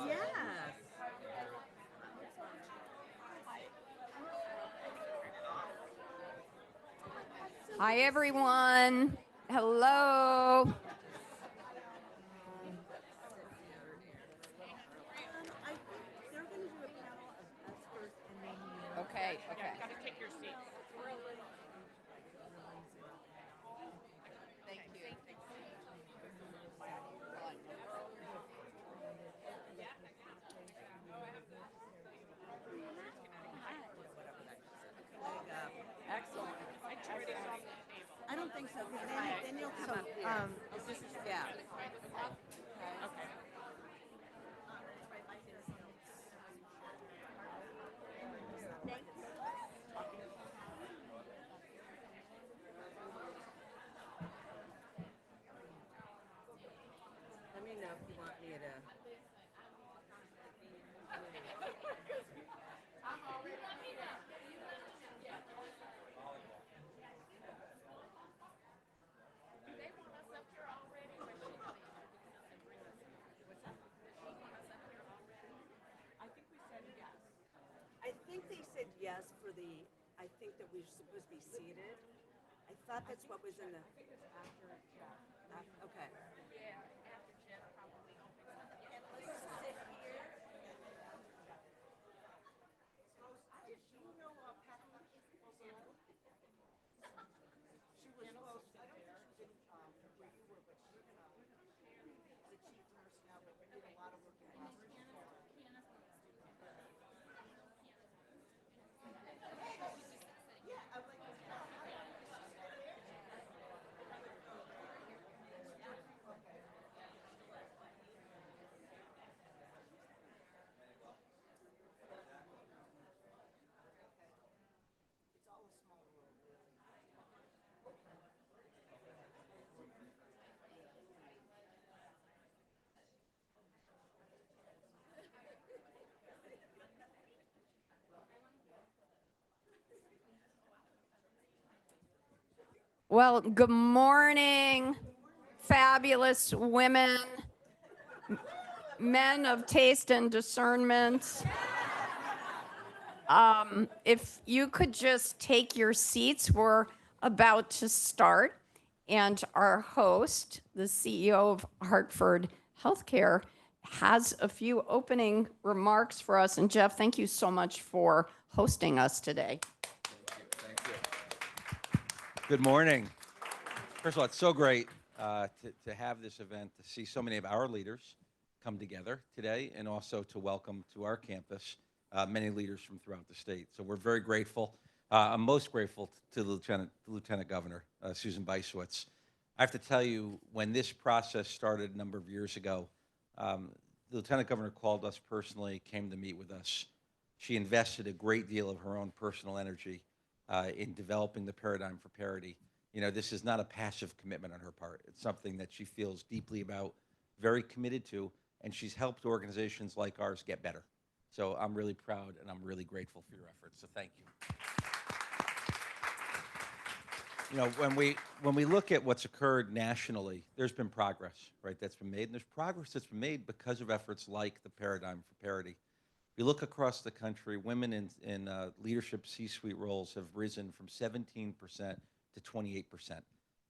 Yes. Hi, everyone. Hello. I think they're going to do a panel of us first and then you. Okay, okay. Thank you. Excellent. I don't think so, because then you'll come up here. Is this, yeah. Let me know if you want me to. I think they said yes for the. I think that we're supposed to be seated. I thought that's what was in the. Okay. Well, good morning, fabulous women, men of taste and discernment. If you could just take your seats, we're about to start. And our host, the CEO of Hartford Healthcare, has a few opening remarks for us. And Jeff, thank you so much for hosting us today. Thank you. Good morning. First of all, it's so great to have this event, to see so many of our leaders come together today, and also to welcome to our campus many leaders from throughout the state. So we're very grateful. I'm most grateful to the Lieutenant Governor, Susan Bysiewicz. I have to tell you, when this process started a number of years ago, the Lieutenant Governor called us personally, came to meet with us. She invested a great deal of her own personal energy in developing the paradigm for parity. You know, this is not a passive commitment on her part. It's something that she feels deeply about, very committed to, and she's helped organizations like ours get better. So I'm really proud and I'm really grateful for your efforts. So thank you. You know, when we look at what's occurred nationally, there's been progress, right, that's been made. And there's progress that's been made because of efforts like the paradigm for parity. If you look across the country, women in leadership C-suite roles have risen from 17% to 28%.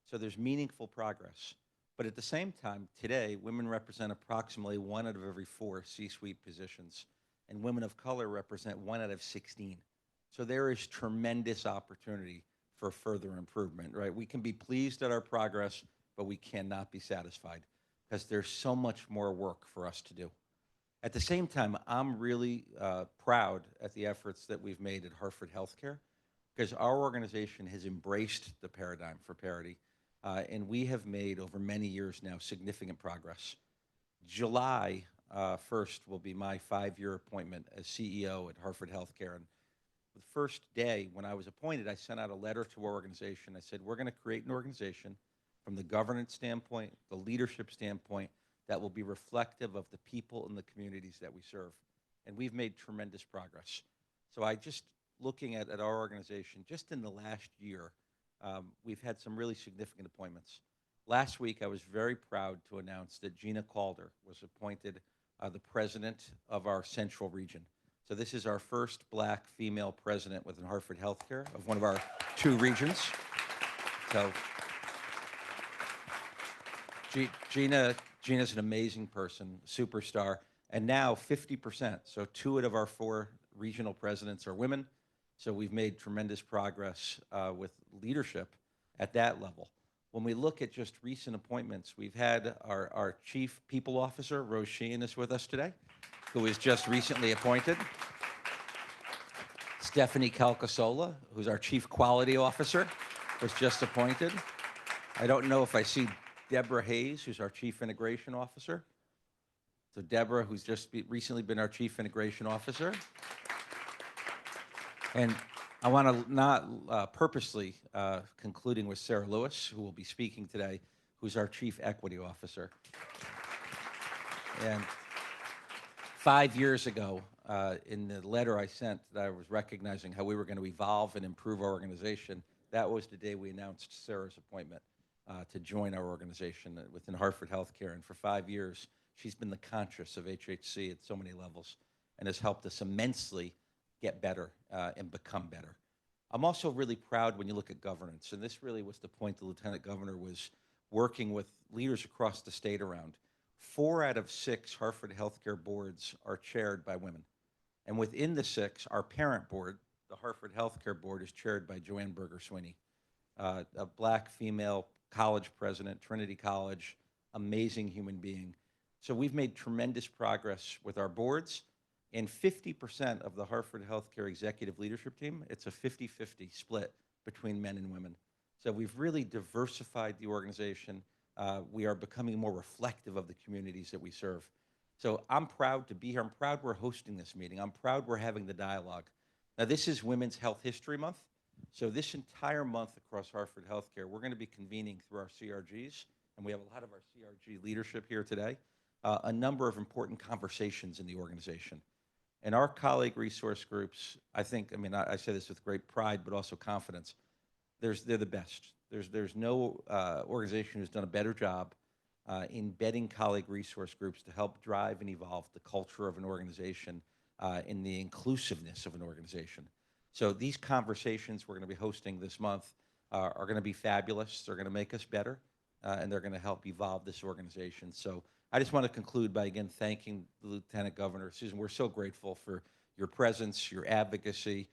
So there's meaningful progress. But at the same time, today, women represent approximately 1 out of every 4 C-suite positions, and women of color represent 1 out of 16. So there is tremendous opportunity for further improvement, right? We can be pleased at our progress, but we cannot be satisfied because there's so much more work for us to do. At the same time, I'm really proud at the efforts that we've made at Hartford Healthcare, because our organization has embraced the paradigm for parity, and we have made over many years now significant progress. July 1st will be my 5-year appointment as CEO at Hartford Healthcare. And the first day when I was appointed, I sent out a letter to our organization. I said, we're going to create an organization from the governance standpoint, the leadership standpoint, that will be reflective of the people and the communities that we serve. And we've made tremendous progress. So looking at our organization, just in the last year, we've had some really significant appointments. Last week, I was very proud to announce that Gina Calder was appointed the president of our central region. So this is our first black female president within Hartford Healthcare of one of our 2 regions. So Gina's an amazing person, superstar, and now 50%. So 2 out of our 4 regional presidents are women. So we've made tremendous progress with leadership at that level. When we look at just recent appointments, we've had our Chief People Officer, Rose Sheehan, is with us today, who was just recently appointed. Stephanie Calcasola, who's our Chief Quality Officer, was just appointed. I don't know if I see Deborah Hayes, who's our Chief Integration Officer. So Deborah, who's just recently been our Chief Integration Officer. And I want to not purposely concluding with Sarah Lewis, who will be speaking today, who's our Chief Equity Officer. And 5 years ago, in the letter I sent that I was recognizing how we were going to evolve and improve our organization, that was the day we announced Sarah's appointment to join our organization within Hartford Healthcare. And for 5 years, she's been the conscience of HHC at so many levels and has helped us immensely get better and become better. I'm also really proud when you look at governance, and this really was the point the Lieutenant Governor was working with leaders across the state around. 4 out of 6 Hartford Healthcare boards are chaired by women. And within the 6, our parent board, the Hartford Healthcare Board, is chaired by Joanne Berger-Sweeney, a black female college president, Trinity College, amazing human being. So we've made tremendous progress with our boards. And 50% of the Hartford Healthcare executive leadership team, it's a 50-50 split between men and women. So we've really diversified the organization. We are becoming more reflective of the communities that we serve. So I'm proud to be here. I'm proud we're hosting this meeting. I'm proud we're having the dialogue. Now, this is Women's Health History Month. So this entire month across Hartford Healthcare, we're going to be convening through our CRGs, and we have a lot of our CRG leadership here today, a number of important conversations in the organization. And our colleague resource groups, I say this with great pride, but also confidence, they're the best. There's no organization who's done a better job embedding colleague resource groups to help drive and evolve the culture of an organization and the inclusiveness of an organization. So these conversations we're going to be hosting this month are going to be fabulous. They're going to make us better, and they're going to help evolve this organization. So I just want to conclude by, again, thanking the Lieutenant Governor. Susan, we're so grateful for your presence, your advocacy.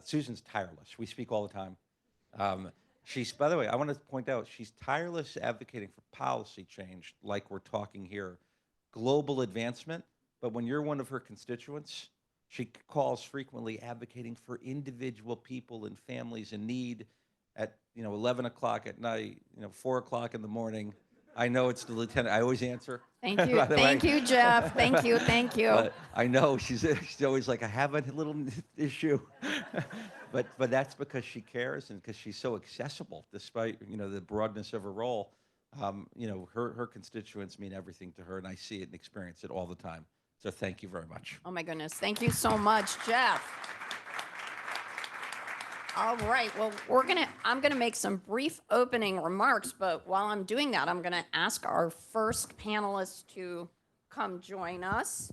Susan's tireless. We speak all the time. By the way, I want to point out, she's tireless advocating for policy change, like we're talking here, global advancement. But when you're one of her constituents, she calls frequently advocating for individual people and families in need at 11 o'clock at night, 4 o'clock in the morning. I know it's the lieutenant. I always answer. Thank you. Thank you, Jeff. Thank you. Thank you. But I know she's always like, I have a little issue. but that's because she cares and because she's so accessible, despite the broadness of her role. Her constituents mean everything to her, and I see it and experience it all the time. So thank you very much. Oh my goodness. Thank you so much, Jeff. All right. Well, I'm gonna make some brief opening remarks, but while I'm doing that, I'm gonna ask our first panelist to come join us.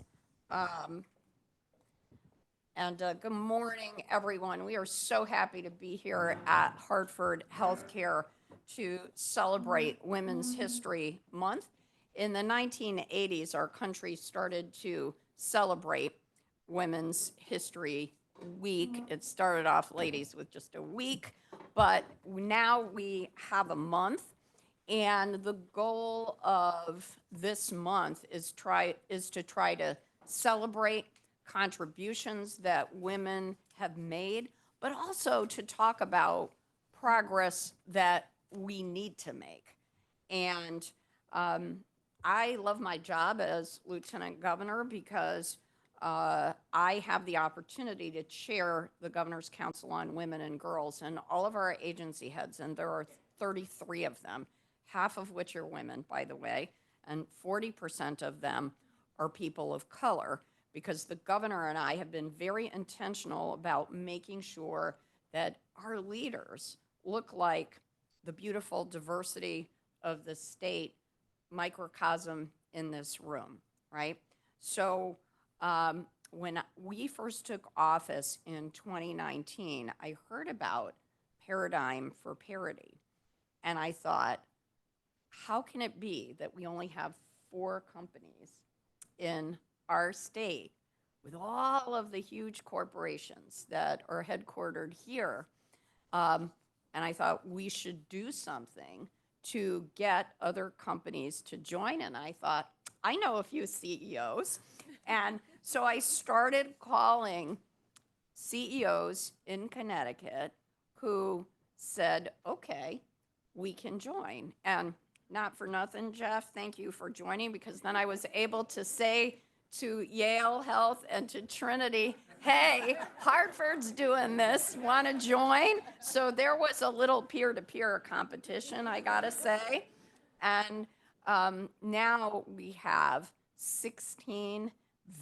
Good morning, everyone. We are so happy to be here at Hartford Healthcare to celebrate Women's History Month. In the 1980s, our country started to celebrate Women's History Week. It started off, ladies, with just a week, but now we have a month, and the goal of this month is to try to celebrate contributions that women have made, but also to talk about progress that we need to make. And I love my job as Lieutenant Governor because I have the opportunity to chair the Governor's Council on Women and Girls, and all of our agency heads, and there are 33 of them, half of which are women, by the way, and 40% of them are people of color, because the governor and I have been very intentional about making sure that our leaders look like the beautiful diversity of the state microcosm in this room, right? So when we first took office in 2019, I heard about Paradigm for Parity. And I thought, how can it be that we only have 4 companies in our state with all of the huge corporations that are headquartered here? And I thought we should do something to get other companies to join. And I thought, I know a few CEOs. And so I started calling CEOs in Connecticut who said, okay, we can join. And not for nothing, Jeff, thank you for joining, because then I was able to say to Yale Health and to Trinity, hey, Hartford's doing this, want to join? So there was a little peer-to-peer competition, I gotta say. And now we have 16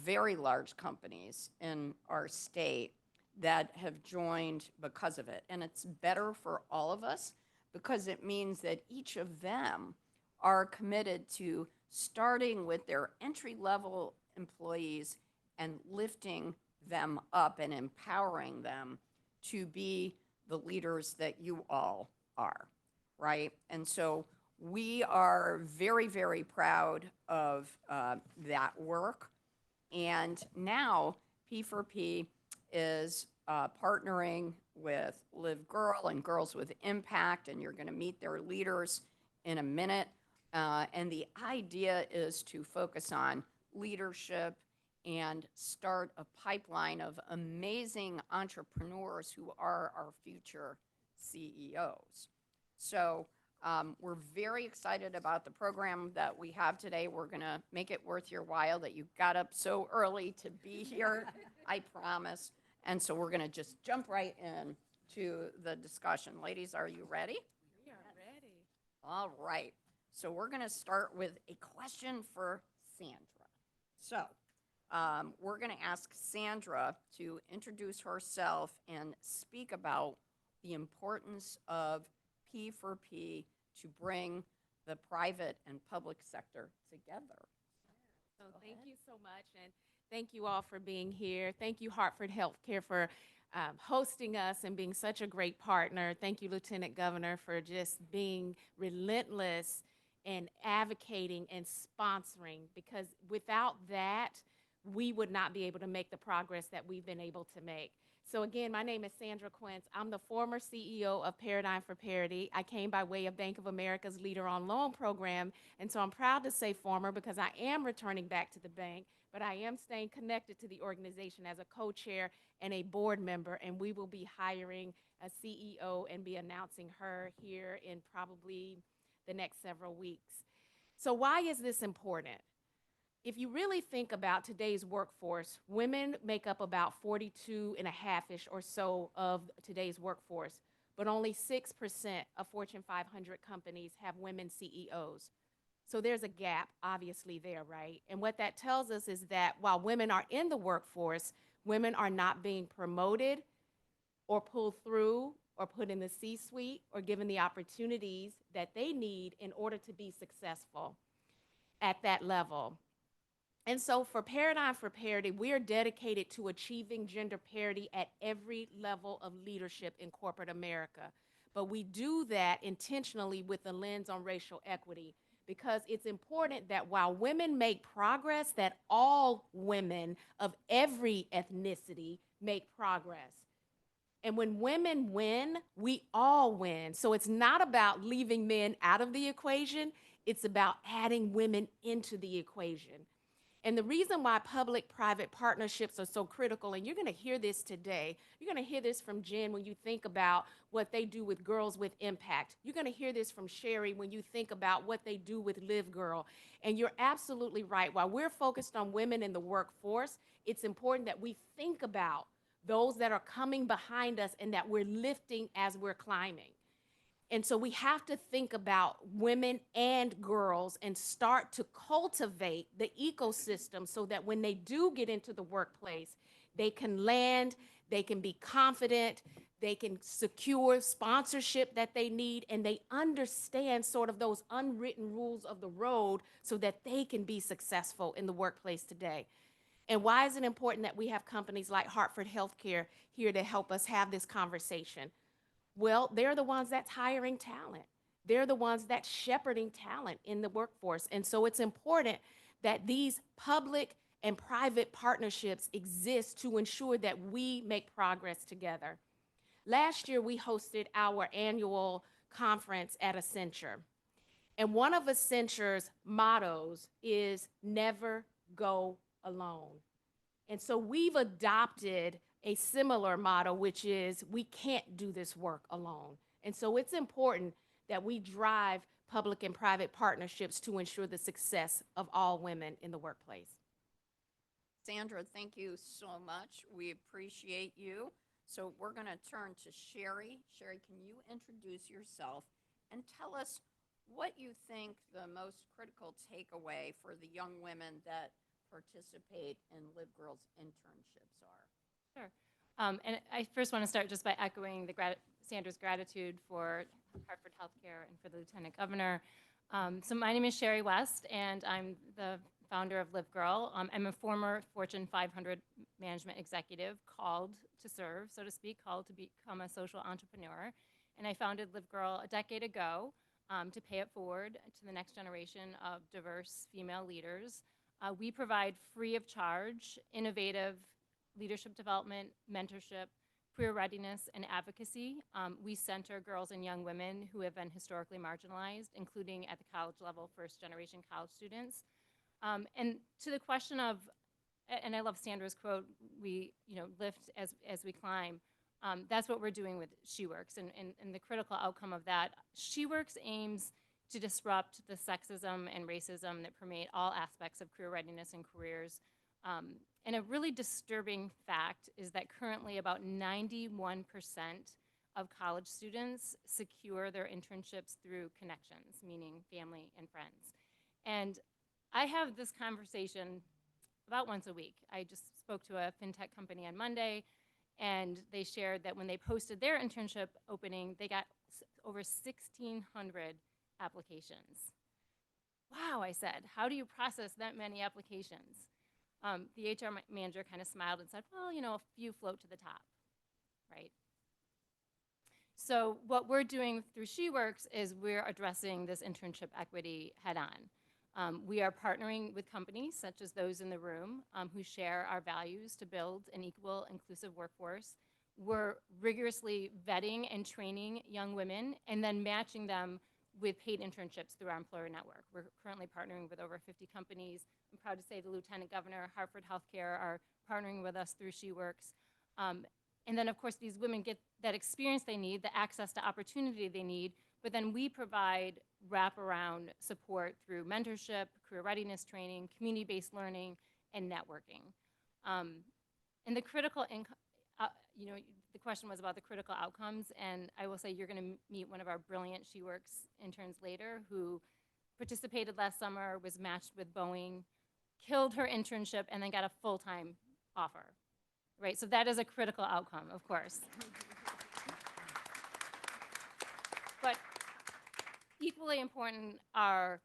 very large companies in our state that have joined because of it. And it's better for all of us because it means that each of them are committed to starting with their entry-level employees and lifting them up and empowering them to be the leaders that you all are, right? And so we are very, very proud of that work. And now P4P is partnering with Live Girl and Girls with Impact, and you're going to meet their leaders in a minute. And the idea is to focus on leadership and start a pipeline of amazing entrepreneurs who are our future CEOs. So we're very excited about the program that we have today. We're going to make it worth your while that you got up so early to be here, I promise. And so we're going to just jump right in to the discussion. Ladies, are you ready? We are ready. All right. So we're going to start with a question for Sandra. So we're going to ask Sandra to introduce herself and speak about the importance of P4P to bring the private and public sector together. So thank you so much, and thank you all for being here. Thank you, Hartford Healthcare, for hosting us and being such a great partner. Thank you, Lieutenant Governor, for just being relentless and advocating and sponsoring, because without that, we would not be able to make the progress that we've been able to make. So again, my name is Sandra Quince. I'm the former CEO of Paradigm for Parity. I came by way of Bank of America's Leader on Loan program, and so I'm proud to say former because I am returning back to the bank, but I am staying connected to the organization as a co-chair and a board member, and we will be hiring a CEO and be announcing her here in probably the next several weeks. So why is this important? If you really think about today's workforce, women make up about 42.5-ish or so of today's workforce, but only 6% of Fortune 500 companies have women CEOs. So there's a gap, obviously, there, right? And what that tells us is that while women are in the workforce, women are not being promoted or pulled through or put in the C-suite or given the opportunities that they need in order to be successful at that level. And so for Paradigm for Parity, we are dedicated to achieving gender parity at every level of leadership in corporate America. But we do that intentionally with a lens on racial equity, because it's important that while women make progress, that all women of every ethnicity make progress. And when women win, we all win. So it's not about leaving men out of the equation, it's about adding women into the equation. And the reason why public-private partnerships are so critical, and you're going to hear this today, you're going to hear this from Jen when you think about what they do with Girls with Impact. You're going to hear this from Sherry when you think about what they do with Live Girl. And you're absolutely right. While we're focused on women in the workforce, it's important that we think about those that are coming behind us and that we're lifting as we're climbing. And so we have to think about women and girls and start to cultivate the ecosystem so that when they do get into the workplace, they can land, they can be confident, they can secure sponsorship that they need, and they understand sort of those unwritten rules of the road so that they can be successful in the workplace today. And why is it important that we have companies like Hartford Healthcare here to help us have this conversation? Well, they're the ones that's hiring talent. They're the ones that's shepherding talent in the workforce. And so it's important that these public and private partnerships exist to ensure that we make progress together. Last year, we hosted our annual conference at Accenture. And one of Accenture's mottos is never go alone. And so we've adopted a similar motto, which is we can't do this work alone. And so it's important that we drive public and private partnerships to ensure the success of all women in the workplace. Sandra, thank you so much. We appreciate you. So we're going to turn to Sherry. Sherry, can you introduce yourself and tell us what you think the most critical takeaway for the young women that participate in Live Girls internships are? Sure. And I first want to start just by echoing Sandra's gratitude for Hartford Healthcare and for the Lieutenant Governor. So my name is Sherry West, and I'm the founder of Live Girl. I'm a former Fortune 500 management executive called to serve, so to speak, called to become a social entrepreneur. And I founded Live Girl a decade ago to pay it forward to the next generation of diverse female leaders. We provide free of charge, innovative leadership development, mentorship, career readiness, and advocacy. We center girls and young women who have been historically marginalized, including at the college level, first-generation college students. And to the question of, and I love Sandra's quote, we lift as we climb. That's what we're doing with SheWorks, and the critical outcome of that. SheWorks aims to disrupt the sexism and racism that permeate all aspects of career readiness and careers. And a really disturbing fact is that currently about 91% of college students secure their internships through connections, meaning family and friends. And I have this conversation about once a week. I just spoke to a fintech company on Monday, and they shared that when they posted their internship opening, they got over 1,600 applications. Wow, I said, how do you process that many applications? The HR manager kind of smiled and said, well, a few float to the top, right? So what we're doing through SheWorks is we're addressing this internship equity head on. We are partnering with companies such as those in the room who share our values to build an equal, inclusive workforce. We're rigorously vetting and training young women and then matching them with paid internships through our employer network. We're currently partnering with over 50 companies. I'm proud to say the Lieutenant Governor, Hartford Healthcare are partnering with us through SheWorks. And then, of course, these women get that experience they need, the access to opportunity they need, but then we provide wraparound support through mentorship, career readiness training, community-based learning, and networking. And the critical, the question was about the critical outcomes, and I will say you're going to meet one of our brilliant SheWorks interns later who participated last summer, was matched with Boeing, killed her internship, and then got a full-time offer, right? So that is a critical outcome, of course. But equally important are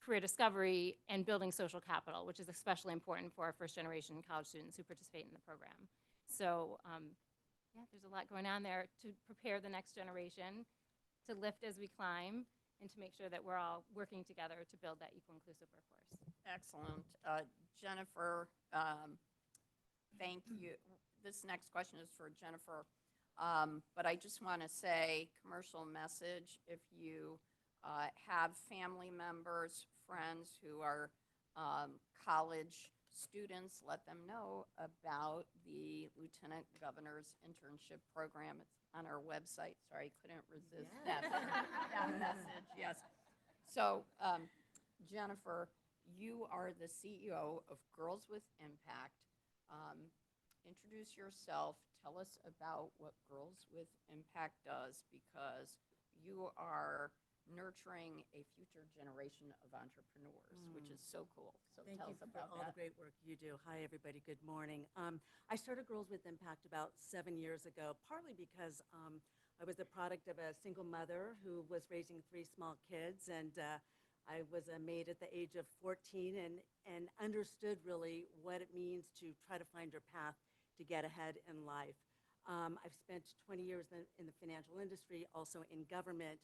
career discovery and building social capital, which is especially important for our first-generation college students who participate in the program. So yeah, there's a lot going on there to prepare the next generation, to lift as we climb, and to make sure that we're all working together to build that equal, inclusive workforce. Excellent. Jennifer, thank you. This next question is for Jennifer. But I just want to say, commercial message, if you have family members, friends who are college students, let them know about the Lieutenant Governor's internship program. It's on our website. Sorry, couldn't resist that message, yes. So, Jennifer, you are the CEO of Girls with Impact. Introduce yourself. Tell us about what Girls with Impact does, because you are nurturing a future generation of entrepreneurs, which is so cool. So Thank tell you us for about all the that. great work you do. Hi, everybody. Good morning. I started Girls with Impact about 7 years ago, partly because I was the product of a single mother who was raising 3 small kids, and I was a maid at the age of 14 and understood really what it means to try to find your path to get ahead in life. I've spent 20 years in the financial industry, also in government,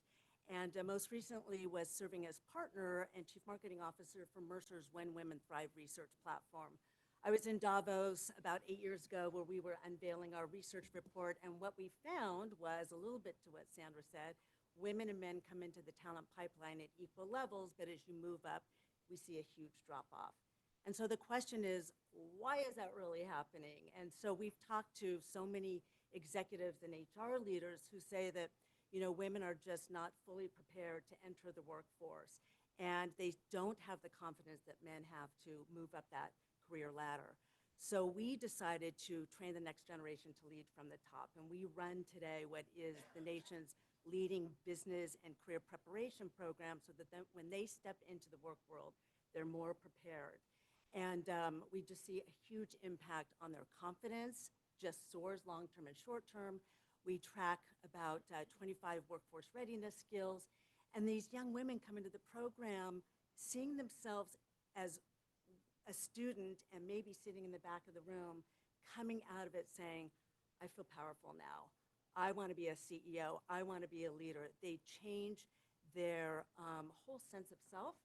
and most recently was serving as partner and chief marketing officer for Mercer's When Women Thrive research platform. I was in Davos about 8 years ago where we were unveiling our research report, and what we found was a little bit to what Sandra said. Women and men come into the talent pipeline at equal levels, but as you move up, we see a huge drop off. And so the question is, why is that really happening? And so we've talked to so many executives and HR leaders who say that, women are just not fully prepared to enter the workforce, and they don't have the confidence that men have to move up that career ladder. So we decided to train the next generation to lead from the top, and we run today what is the nation's leading business and career preparation program so that when they step into the work world, they're more prepared. And we just see a huge impact on their confidence, just soars long-term and short-term. We track about 25 workforce readiness skills. And these young women come into the program seeing themselves as a student and maybe sitting in the back of the room, coming out of it saying, I feel powerful now. I want to be a CEO. I want to be a leader. They change their whole sense of self.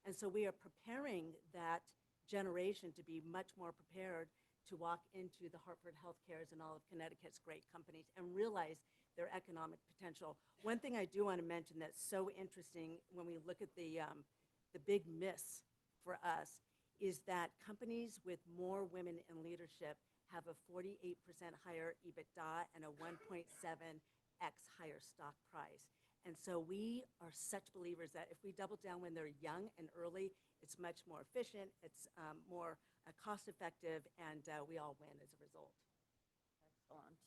And so we are preparing that generation to be much more prepared to walk into the Hartford Healthcares and all of Connecticut's great companies and realize their economic potential. One thing I do want to mention that's so interesting when we look at the big miss for us is that companies with more women in leadership have a 48% higher EBITDA and a 1.7x higher stock price. And so we are such believers that if we double down when they're young and early, it's much more efficient, it's more cost effective, and we all win as a result. Excellent.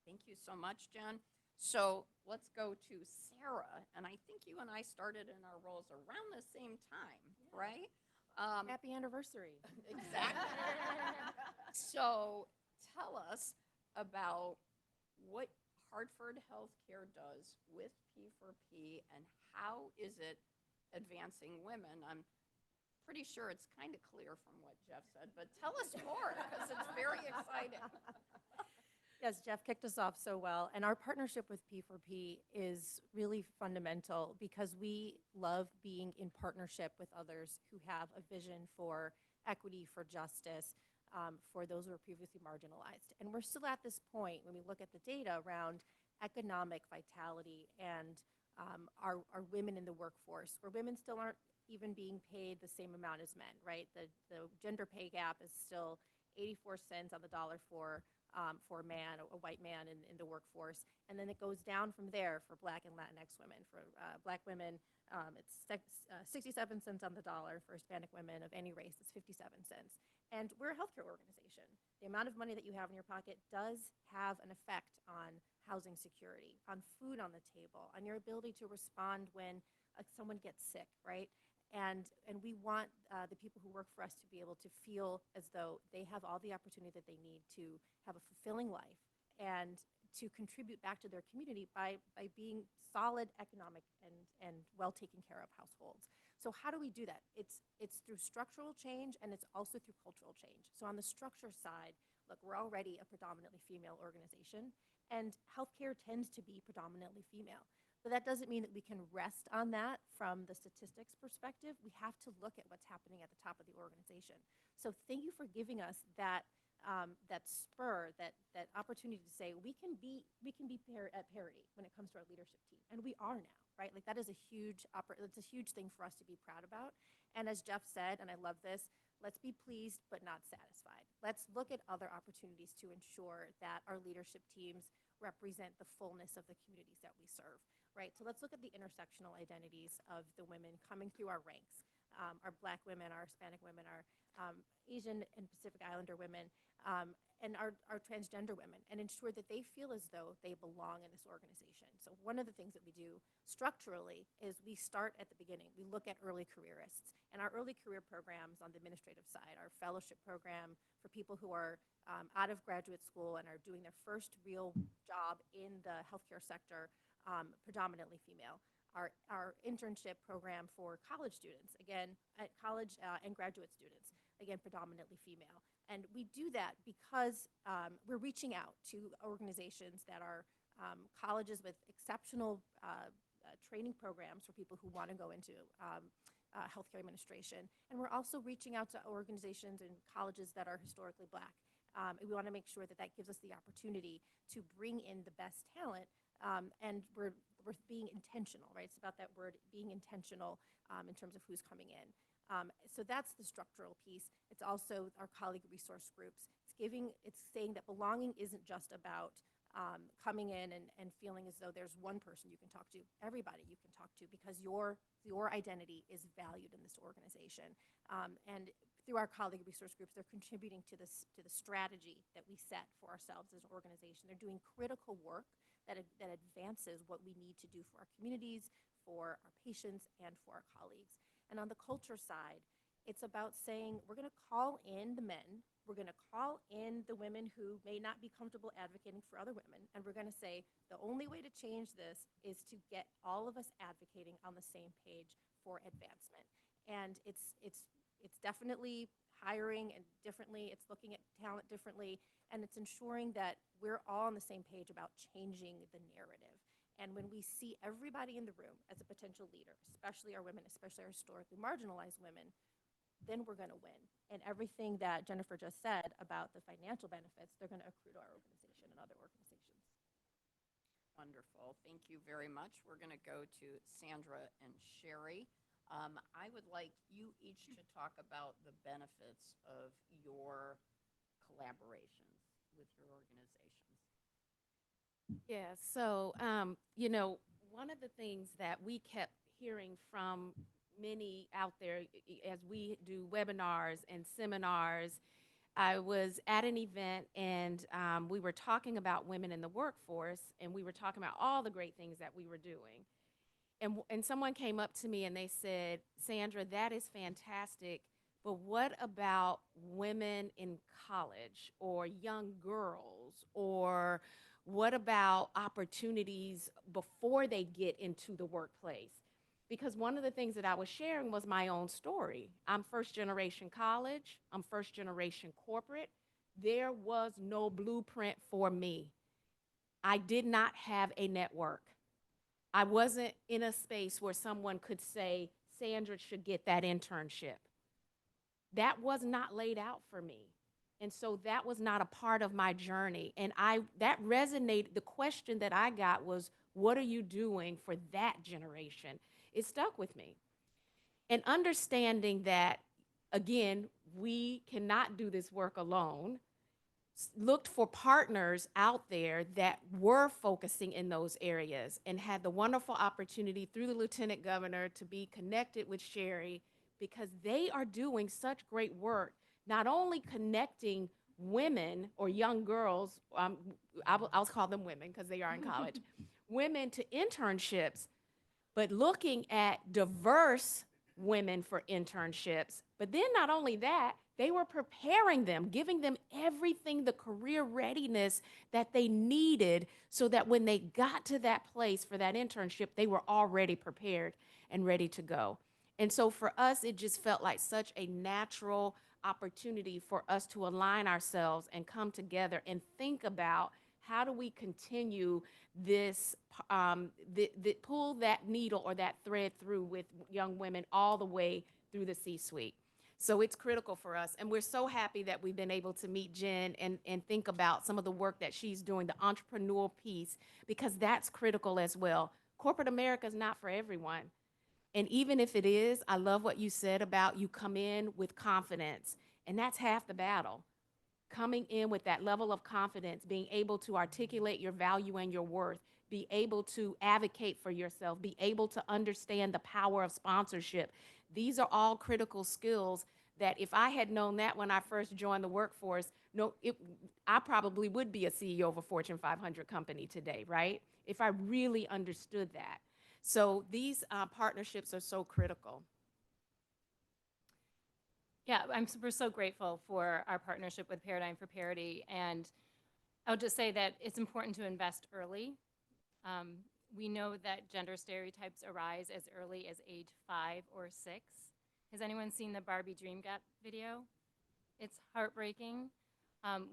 Thank you so much, Jen. So let's go to Sarah. And I think you and I started in our roles around the same time, right? Happy anniversary. Exactly. So tell us about what Hartford Healthcare does with P4P and how is it advancing women? I'm pretty sure it's kind of clear from what Jeff said, but tell us more because it's very exciting. Yes, Jeff kicked us off so well. And our partnership with P4P is really fundamental because we love being in partnership with others who have a vision for equity, for justice, for those who are previously marginalized. And we're still at this point when we look at the data around economic vitality and our women in the workforce, where women still aren't even being paid the same amount as men, right? The gender pay gap is still 84 cents on the dollar for a man, a white man in the workforce. And then it goes down from there for Black and Latinx women. For Black women, it's 67 cents on the dollar. For Hispanic women of any race, it's 57 cents. And we're a healthcare organization. The amount of money that you have in your pocket does have an effect on housing security, on food on the table, on your ability to respond when someone gets sick, right? And we want the people who work for us to be able to feel as though they have all the opportunity that they need to have a fulfilling life and to contribute back to their community by being solid economic and well taken care of households. So how do we do that? It's through structural change and it's also through cultural change. So on the structure side, look, we're already a predominantly female organization, and healthcare tends to be predominantly female. But that doesn't mean that we can rest on that from the statistics perspective. We have to look at what's happening at the top of the organization. So thank you for giving us that spur, that opportunity to say we can be at parity when it comes to our leadership team, and we are now, right? Like that is a huge thing for us to be proud about. And as Jeff said, and I love this, let's be pleased but not satisfied. Let's look at other opportunities to ensure that our leadership teams represent the fullness of the communities that we serve. Right, so let's look at the intersectional identities of the women coming through our ranks. our Black women, our Hispanic women, our Asian and Pacific Islander women, and our transgender women, and ensure that they feel as though they belong in this organization. So one of the things that we do structurally is we start at the beginning. We look at early careerists, and our early career programs on the administrative side, our fellowship program for people who are out of graduate school and are doing their first real job in the healthcare sector, predominantly female. Our internship program for college students, again, at college and graduate students, again, predominantly female. And we do that because we're reaching out to organizations that are colleges with exceptional training programs for people who want to go into healthcare administration. And we're also reaching out to organizations and colleges that are historically Black. We want to make sure that that gives us the opportunity to bring in the best talent, and we're being intentional, right? It's about that word, being intentional in terms of who's coming in. So that's the structural piece. It's also our colleague resource groups. It's saying that belonging isn't just about coming in and feeling as though there's one person you can talk to, everybody you can talk to, because your identity is valued in this organization. And through our colleague resource groups, they're contributing to the strategy that we set for ourselves as an organization. They're doing critical work that advances what we need to do for our communities, for our patients, and for our colleagues. And on the culture side, it's about saying we're going to call in the men, we're going to call in the women who may not be comfortable advocating for other women, and we're going to say the only way to change this is to get all of us advocating on the same page for advancement. And it's definitely hiring and differently, it's looking at talent differently, and it's ensuring that we're all on the same page about changing the narrative. And when we see everybody in the room as a potential leader, especially our women, especially our historically marginalized women, then we're going to win. And everything that Jennifer just said about the financial benefits, they're going to accrue to our organization and other organizations. Wonderful. Thank you very much. We're going to go to Sandra and Sherry. I would like you each to talk about the benefits of your collaborations with your organizations. Yeah, so, one of the things that we kept hearing from many out there as we do webinars and seminars, I was at an event and we were talking about women in the workforce, and we were talking about all the great things that we were doing. And someone came up to me and they said, Sandra, that is fantastic, but what about women in college or young girls, or what about opportunities before they get into the workplace? Because one of the things that I was sharing was my own story. I'm first generation college, I'm first generation corporate. There was no blueprint for me. I did not have a network. I wasn't in a space where someone could say, Sandra should get that internship. That was not laid out for me. And so that was not a part of my journey. And that resonated. The question that I got was, what are you doing for that generation? It stuck with me. And understanding that, again, we cannot do this work alone, looked for partners out there that were focusing in those areas, and had the wonderful opportunity through the Lieutenant Governor to be connected with Sherry, because they are doing such great work, not only connecting women or young girls, I'll call them women because they are in college, women to internships, but looking at diverse women for internships. But then not only that, they were preparing them, giving them everything, the career readiness that they needed, so that when they got to that place for that internship, they were already prepared and ready to go. And so for us, it just felt like such a natural opportunity for us to align ourselves and come together and think about how do we continue this, pull that needle or that thread through with young women all the way through the C-suite. So it's critical for us. And we're so happy that we've been able to meet Jen and think about some of the work that she's doing, the entrepreneurial piece, because that's critical as well. Corporate America is not for everyone. And even if it is, I love what you said about you come in with confidence. And that's half the battle. Coming in with that level of confidence, being able to articulate your value and your worth, be able to advocate for yourself, be able to understand the power of sponsorship. These are all critical skills that if I had known that when I first joined the workforce, I probably would be a CEO of a Fortune 500 company today, right? If I really understood that. So these partnerships are so critical. Yeah, we're so grateful for our partnership with Paradigm for Parity. And I'll just say that it's important to invest early. We know that gender stereotypes arise as early as age 5 or 6. Has anyone seen the Barbie Dream Gap video? It's heartbreaking.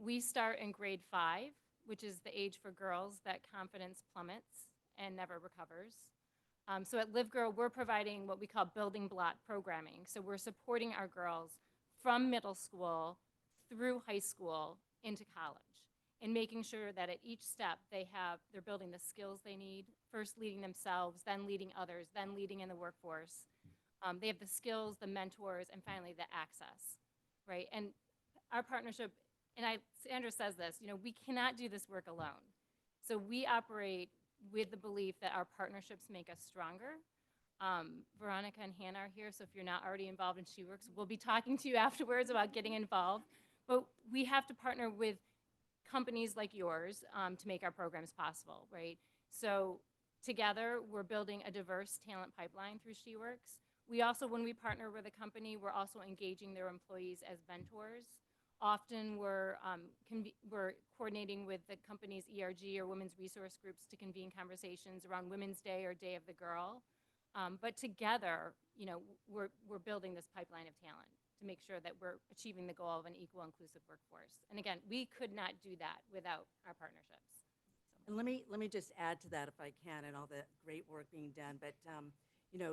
We start in grade 5, which is the age for girls that confidence plummets and never recovers. So at Live Girl, we're providing what we call building block programming. So we're supporting our girls from middle school through high school into college, and making sure that at each step they're building the skills they need, first leading themselves, then leading others, then leading in the workforce. They have the skills, the mentors, and finally the access, right? And our partnership, and Sandra says this, we cannot do this work alone. So we operate with the belief that our partnerships make us stronger. Veronica and Hannah are here, so if you're not already involved in She Works, we'll be talking to you afterwards about getting involved. But we have to partner with companies like yours to make our programs possible, right? So together, we're building a diverse talent pipeline through She Works. We also, when we partner with a company, we're also engaging their employees as mentors. Often we're coordinating with the company's ERG or women's resource groups to convene conversations around Women's Day or Day of the Girl. But together, we're building this pipeline of talent to make sure that we're achieving the goal of an equal, inclusive workforce. And again, we could not do that without our partnerships. And let me just add to that if I can, and all the great work being done. But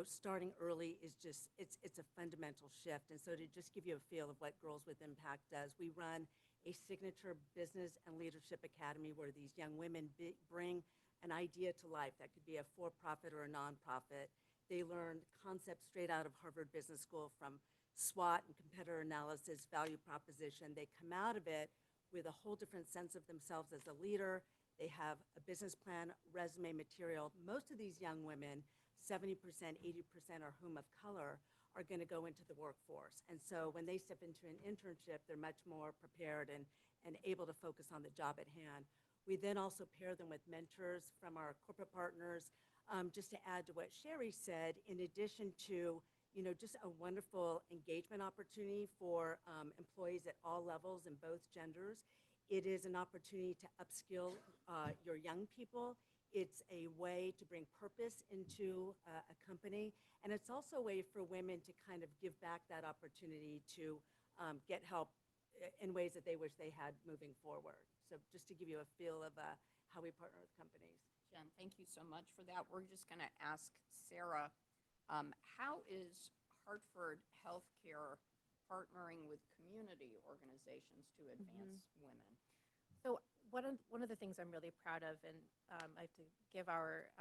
starting early is just it's a fundamental shift. And so to just give you a feel of what Girls with Impact does, we run a signature business and leadership academy where these young women bring an idea to life. That could be a for-profit or a nonprofit. They learn concepts straight out of Harvard Business School from SWOT and competitor analysis, value proposition. They come out of it with a whole different sense of themselves as a leader. They have a business plan, resume material. Most of these young women, 70%, 80% are whom of color, are going to go into the workforce. And so when they step into an internship, they're much more prepared and able to focus on the job at hand. We then also pair them with mentors from our corporate partners. Just to add to what Sherry said, in addition to just a wonderful engagement opportunity for employees at all levels and both genders, it is an opportunity to upskill your young people. It's a way to bring purpose into a company, and it's also a way for women to kind of give back that opportunity to get help in ways that they wish they had moving forward. So just to give you a feel of how we partner with companies. Jen, thank you so much for that. We're just going to ask Sarah, how is Hartford Healthcare partnering with community organizations to advance women? So one of the things I'm really proud of, and I have to give our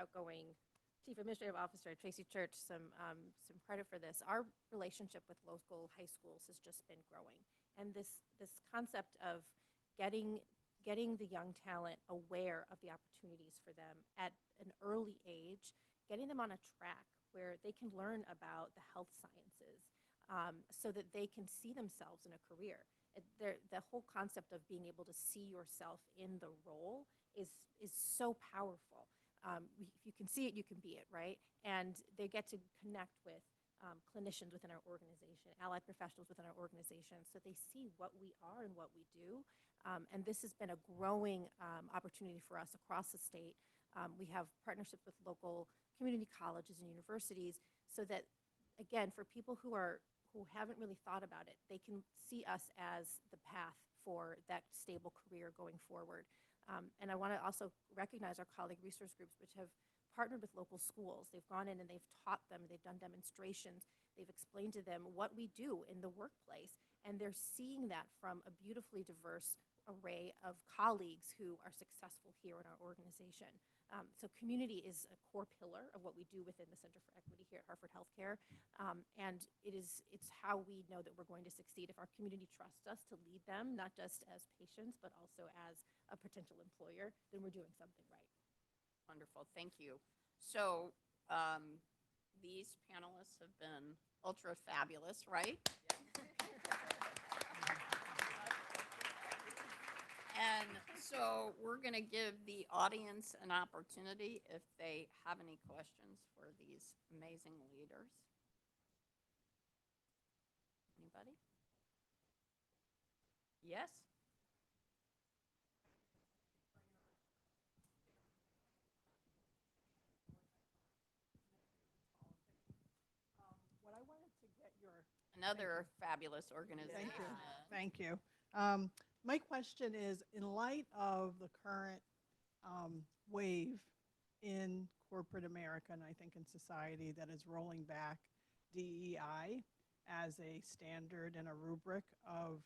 outgoing Chief Administrative Officer, Tracy Church, some credit for this. Our relationship with local high schools has just been growing. And this concept of getting the young talent aware of the opportunities for them at an early age, getting them on a track where they can learn about the health sciences so that they can see themselves in a career. The whole concept of being able to see yourself in the role is so powerful. If you can see it, you can be it, right? And they get to connect with clinicians within our organization, allied professionals within our organization, so they see what we are and what we do. And this has been a growing opportunity for us across the state. We have partnerships with local community colleges and universities so that, again, for people who haven't really thought about it, they can see us as the path for that stable career going forward. And I want to also recognize our colleague resource groups, which have partnered with local schools. They've gone in and they've taught them, they've done demonstrations, they've explained to them what we do in the workplace, and they're seeing that from a beautifully diverse array of colleagues who are successful here in our organization. So community is a core pillar of what we do within the Center for Equity here at Hartford Healthcare. And it's how we know that we're going to succeed. If our community trusts us to lead them, not just as patients, but also as a potential employer, then we're doing something right. Wonderful, thank you. So these panelists have been ultra fabulous, right? And so we're going to give the audience an opportunity if they have any questions for these amazing leaders. Anybody? Yes? What I wanted to get your Another fabulous organization. Thank you. Thank you. My question is, in light of the current wave in corporate America, and I think in society, that is rolling back DEI as a standard and a rubric of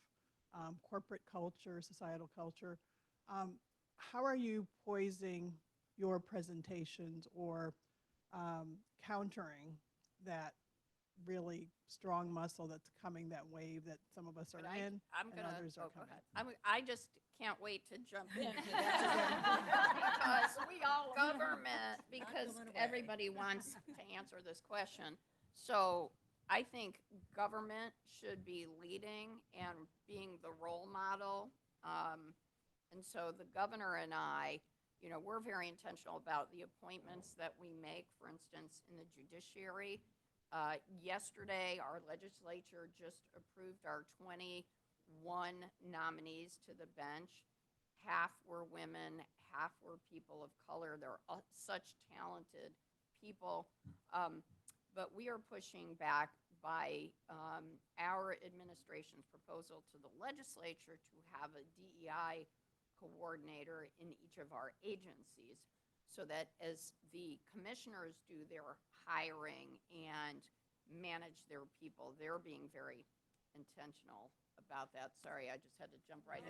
corporate culture, societal culture, how are you poising your presentations or countering that really strong muscle that's coming, that wave that some of us are But in I'm and gonna, others are go coming? ahead. I just can't wait to jump in. Because government, because everybody wants to answer this question. So I think government should be leading and being the role model. And so the governor and I, we're very intentional about the appointments that we make, for instance, in the judiciary. Yesterday, our legislature just approved our 21 nominees to the bench. Half were women, half were people of color. They're such talented people. But we are pushing back by our administration's proposal to the legislature to have a DEI coordinator in each of our agencies, so that as the commissioners do their hiring and manage their people, they're being very intentional about that. Sorry, I just had to jump right in.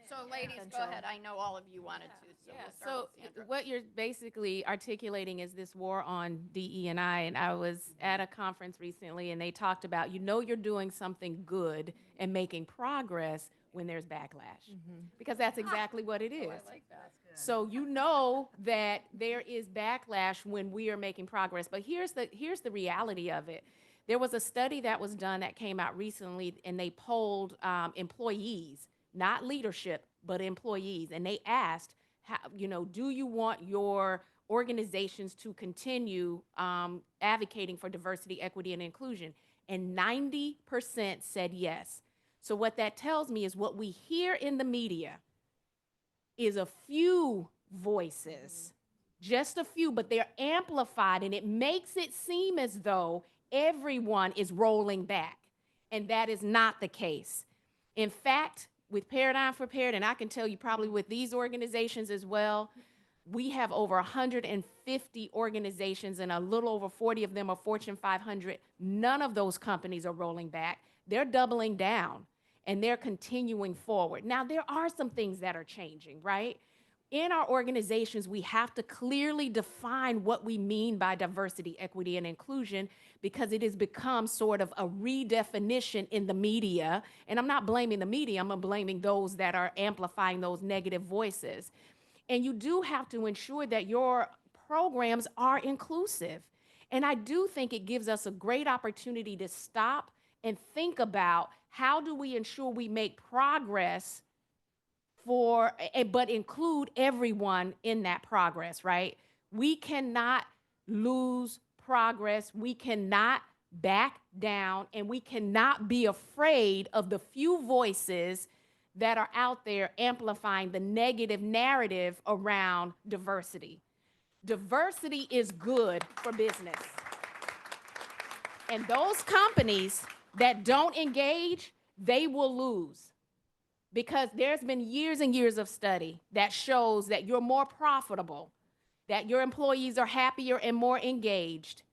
So ladies, go ahead. I know all of you wanted to, so we'll start So with Sandra. what you're basically articulating is this war on DE&I, and I was at a conference recently, and they talked about, you're doing something good and making progress when there's backlash, because that's exactly what it is. I like that. So you know that there is backlash when we are making progress. But here's the reality of it. There was a study that was done that came out recently, and they polled employees, not leadership, but employees. And they asked, do you want your organizations to continue advocating for diversity, equity, and inclusion? And 90% said yes. So what that tells me is what we hear in the media is a few voices, just a few, but they're amplified, and it makes it seem as though everyone is rolling back, and that is not the case. In fact, with Paradigm for Parity, and I can tell you probably with these organizations as well, we have over 150 organizations, and a little over 40 of them are Fortune 500. None of those companies are rolling back. They're doubling down, and they're continuing forward. Now, there are some things that are changing, right? In our organizations, we have to clearly define what we mean by diversity, equity, and inclusion, because it has become sort of a redefinition in the media. And I'm not blaming the media, I'm blaming those that are amplifying those negative voices. And you do have to ensure that your programs are inclusive. And I do think it gives us a great opportunity to stop and think about, how do we ensure we make progress but include everyone in that progress, right? We cannot lose progress. We cannot back down, and we cannot be afraid of the few voices that are out there amplifying the negative narrative around diversity. Diversity is good for business. And those companies that don't engage, they will lose. Because there's been years and years of study that shows that you're more profitable, that your employees are happier and more engaged,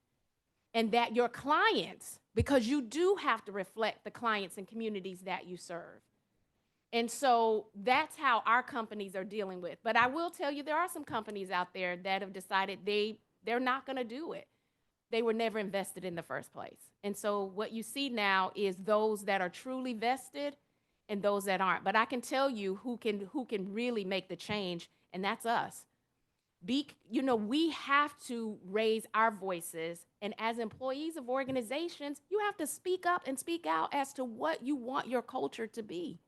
and that your clients, because you do have to reflect the clients and communities that you serve. And so that's how our companies are dealing with. But I will tell you, there are some companies out there that have decided they're not going to do it. They were never invested in the first place. And so what you see now is those that are truly vested and those that aren't. But I can tell you who can really make the change, and that's us. We have to raise our voices. And as employees of organizations, you have to speak up and speak out as to what you want your culture to be,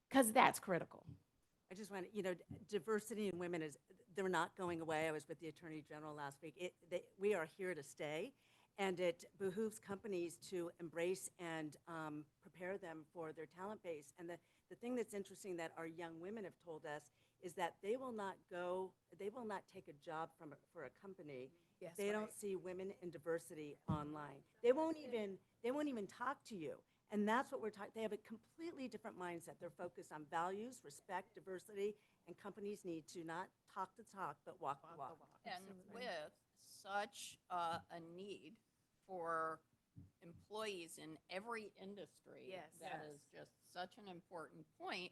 because that's critical. I just want to, diversity in women they're not going away. I was with the Attorney General last week. We are here to stay, and it behooves companies to embrace and prepare them for their talent base. And the thing that's interesting that our young women have told us is that they will not take a job for a company. Yes, They don't right. see women in diversity online. They won't even talk to you. And that's what we're talking. They have a completely different mindset. They're focused on values, respect, diversity, and companies need to not talk the talk, but walk the walk. And with such a need for employees in every industry, Yes. that is just such an important point.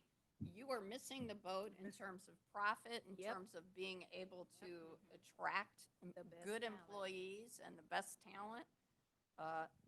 You are missing the boat in terms of profit, in Yep. terms of being able to attract The best good talent. employees and the best talent.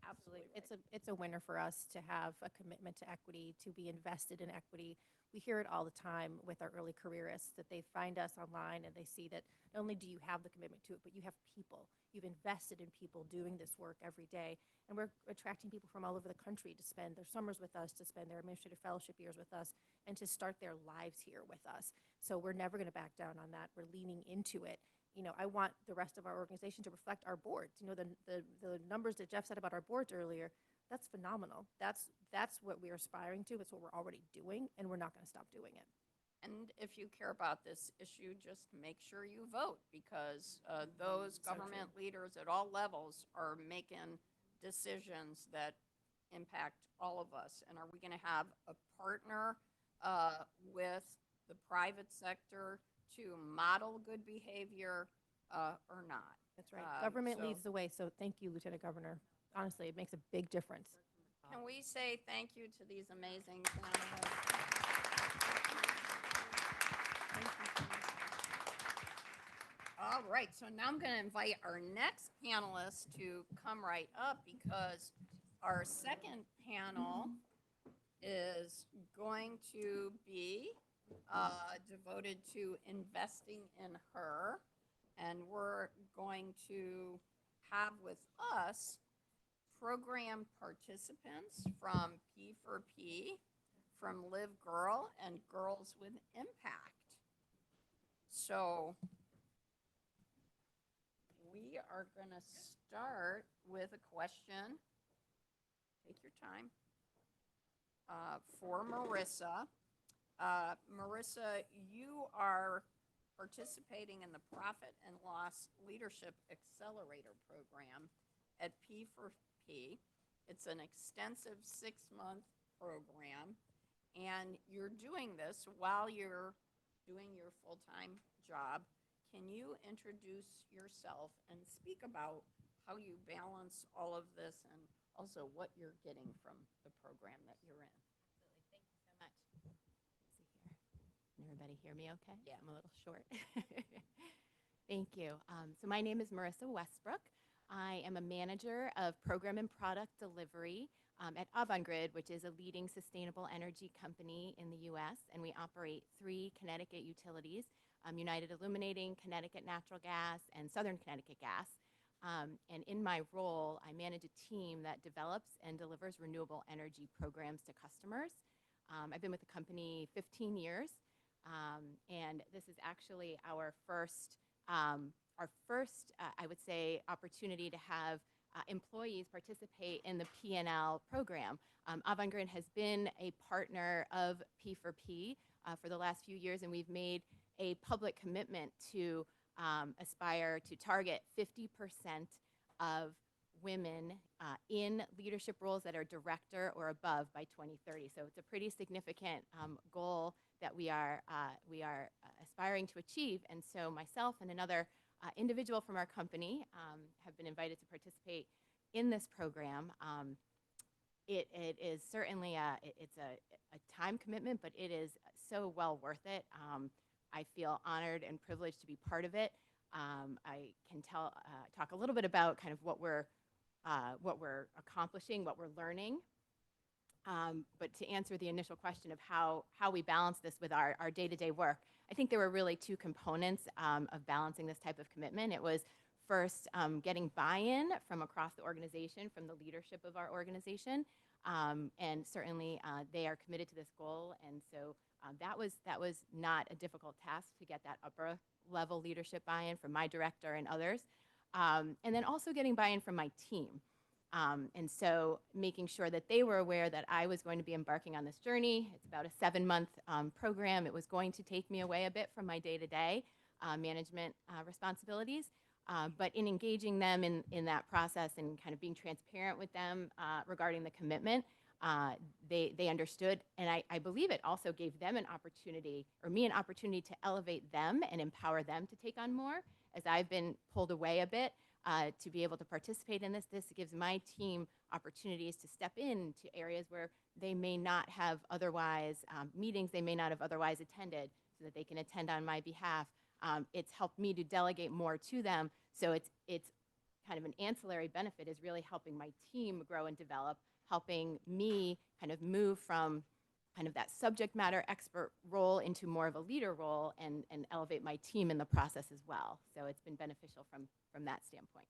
Absolutely. It's a winner for us to have a commitment to equity, to be invested in equity. We hear it all the time with our early careerists that they find us online and they see that not only do you have the commitment to it, but you have people. You've invested in people doing this work every day. And we're attracting people from all over the country to spend their summers with us, to spend their administrative fellowship years with us, and to start their lives here with us. So we're never going to back down on that. We're leaning into it. I want the rest of our organization to reflect our boards. The numbers that Jeff said about our boards earlier, that's phenomenal. That's what we're aspiring to. It's what we're already doing, and we're not going to stop doing it. And if you care about this issue, just make sure you vote, because those government leaders at all levels are making decisions that impact all of us. And are we going to have a partner with the private sector to model good behavior or not? That's right. Government so- leads the way. So thank you, Lieutenant Governor. Honestly, it makes a big difference. Can we say thank you to these amazing panelists? All right, so now I'm going to invite our next panelist to come right up, because our second panel is going to be devoted to investing in her. And we're going to have with us program participants from P4P, from Live Girl, and Girls with Impact. So we are going to start with a question. Take your time. For Marissa. Marissa, you are participating in the Profit and Loss Leadership Accelerator Program at P4P. It's an extensive 6-month program, and you're doing this while you're doing your full-time job. Can you introduce yourself and speak about how you balance all of this, and also what you're getting from the program that you're in? Thank you so much. Let's see here. Can everybody hear me okay? Yeah. I'm a little short. Thank you. So my name is Marissa Westbrook. I am a manager of program and product delivery at Avangrid, which is a leading sustainable energy company in the U.S., and we operate 3 Connecticut utilities, United Illuminating, Connecticut Natural Gas, and Southern Connecticut Gas. And in my role, I manage a team that develops and delivers renewable energy programs to customers. I've been with the company 15 years, and this is actually our first, I would say, opportunity to have employees participate in the P&L program. Avangrid has been a partner of P4P for the last few years, and we've made a public commitment to aspire to target 50% of women in leadership roles that are director or above by 2030. So it's a pretty significant goal that we are aspiring to achieve. And so myself and another individual from our company have been invited to participate in this program. It is certainly it's a time commitment, but it is so well worth it. I feel honored and privileged to be part of it. I can talk a little bit about kind of what we're accomplishing, what we're learning. But to answer the initial question of how we balance this with our day-to-day work, I think there were really two components of balancing this type of commitment. It was first getting buy-in from across the organization, from the leadership of our organization, and certainly they are committed to this goal. And so that was not a difficult task to get that upper level leadership buy-in from my director and others, and then also getting buy-in from my team. And so making sure that they were aware that I was going to be embarking on this journey. It's about a 7-month program. It was going to take me away a bit from my day-to-day management responsibilities. But in engaging them in that process and kind of being transparent with them regarding the commitment, they understood. And I believe it also gave them an opportunity, or me an opportunity, to elevate them and empower them to take on more. As I've been pulled away a bit, to be able to participate in this gives my team opportunities to step into areas where they may not have otherwise, meetings they may not have otherwise attended, so that they can attend on my behalf. It's helped me to delegate more to them, so it's kind of an ancillary benefit, is really helping my team grow and develop, helping me kind of move from kind of that subject matter expert role into more of a leader role, and elevate my team in the process as well. So it's been beneficial from that standpoint.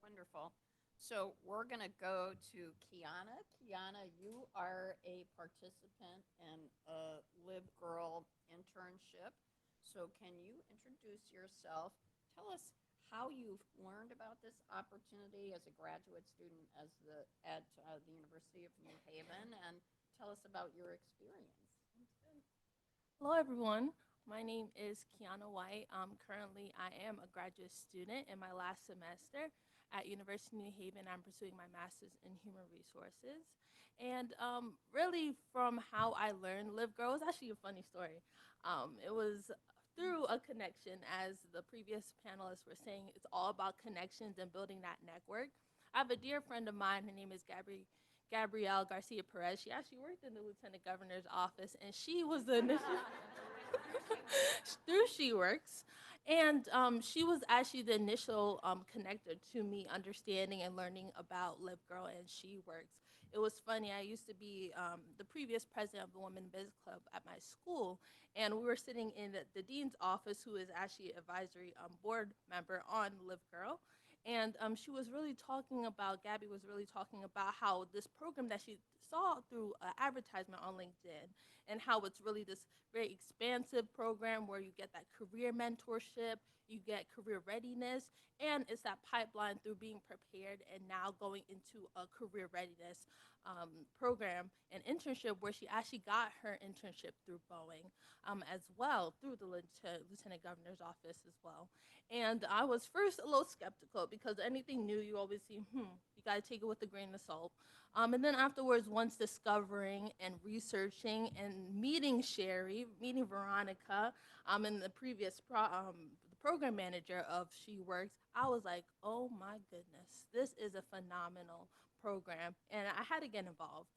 Wonderful. So we're going to go to Kiana. Kiana, you are a participant in a Live Girl internship. So can you introduce yourself? Tell us how you've learned about this opportunity as a graduate student at the University of New Haven, and tell us about your experience. Hello, everyone. My name is Kiana White. Currently, I am a graduate student in my last semester at University of New Haven. I'm pursuing my master's in human resources. And really, from how I learned Live Girl, is actually a funny story. It was through a connection, as the previous panelists were saying. It's all about connections and building that network. I have a dear friend of mine. Her name is Gabrielle Garcia Perez. She actually worked in the Lieutenant Governor's office, and she was the initial through SheWorks, and she was actually the initial connector to me understanding and learning about Live Girl and SheWorks. It was funny. I used to be the previous president of the Women Biz Club at my school, and we were sitting in the dean's office, who is actually an advisory board member on Live Girl. And she was really talking about, Gabby was really talking about how this program that she saw through an advertisement on LinkedIn, and how it's really this very expansive program where you get that career mentorship, you get career readiness, and it's that pipeline through being prepared and now going into a career readiness program and internship, where she actually got her internship through Boeing as well, through the Lieutenant Governor's office as well. And I was first a little skeptical, because anything new, you always see, you got to take it with a grain of salt. And then afterwards, once discovering and researching and meeting Sherry, meeting Veronica, and the previous program manager of SheWorks, I was like, oh my goodness, this is a phenomenal program, and I had to get involved.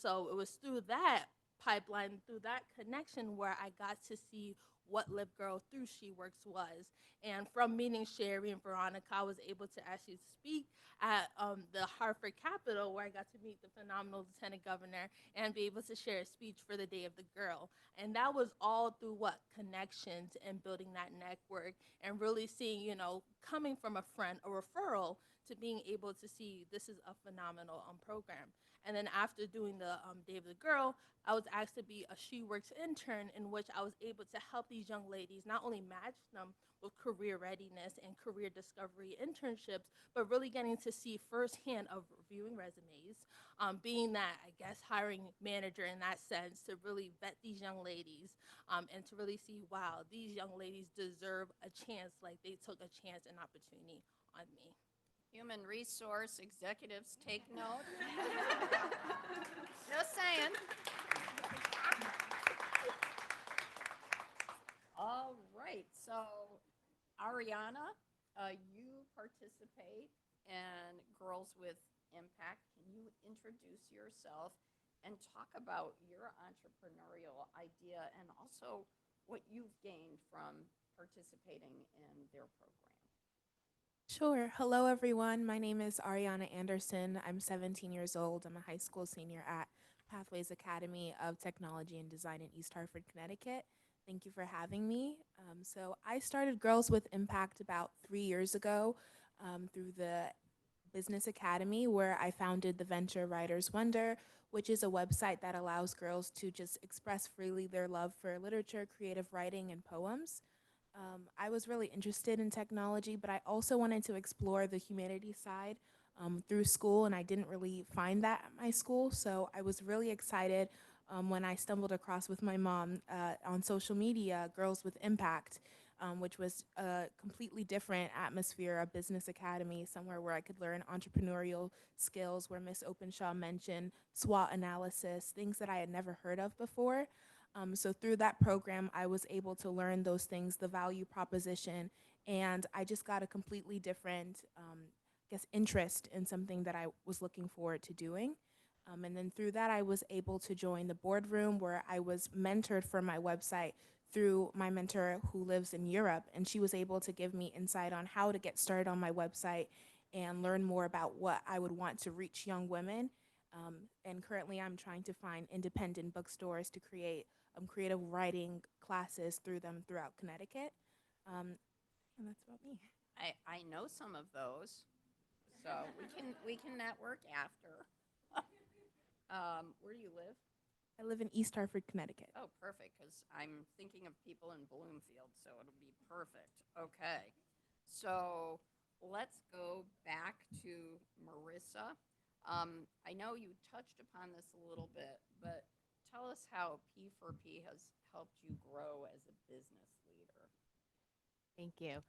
So it was through that pipeline, through that connection, where I got to see what Live Girl through SheWorks was. And from meeting Sherry and Veronica, I was able to actually speak at the Hartford Capitol, where I got to meet the phenomenal Lieutenant Governor and be able to share a speech for the Day of the Girl. And that was all through what? Connections and building that network, and really seeing, coming from a friend, a referral, to being able to see this is a phenomenal program. And then after doing the Day of the Girl, I was asked to be a SheWorks intern, in which I was able to help these young ladies not only match them with career readiness and career discovery internships, but really getting to see firsthand of reviewing resumes, being that, I guess, hiring manager in that sense, to really vet these young ladies, and to really see, wow, these young ladies deserve a chance like they took a chance and opportunity on me. Human resource executives take note. Just saying. All right, so Ariana, you participate in Girls with Impact. Can you introduce yourself and talk about your entrepreneurial idea, and also what you've gained from participating in their program? Sure. Hello, everyone. My name is Ariana Anderson. I'm 17 years old. I'm a high school senior at Pathways Academy of Technology and Design in East Hartford, Connecticut. Thank you for having me. So I started Girls with Impact about 3 years ago through the Business Academy, where I founded the Venture Writers Wonder, which is a website that allows girls to just express freely their love for literature, creative writing, and poems. I was really interested in technology, but I also wanted to explore the humanities side through school, and I didn't really find that at my school. So I was really excited when I stumbled across with my mom on social media, Girls with Impact, which was a completely different atmosphere, a business academy, somewhere where I could learn entrepreneurial skills, where Miss Openshaw mentioned SWOT analysis, things that I had never heard of before. So through that program, I was able to learn those things, the value proposition, and I just got a completely different, interest in something that I was looking forward to doing. And then through that, I was able to join the boardroom where I was mentored for my website through my mentor who lives in Europe, and she was able to give me insight on how to get started on my website and learn more about what I would want to reach young women. And currently, I'm trying to find independent bookstores to create creative writing classes through them throughout Connecticut. And that's about me. I know some of those, so we can network after. Where do you live? I live in East Hartford, Connecticut. Oh, perfect, because I'm thinking of people in Bloomfield, so it'll be perfect. Okay, so let's go back to Marissa. I know you touched upon this a little bit, but tell us how P4P has helped you grow as a business leader. Thank you.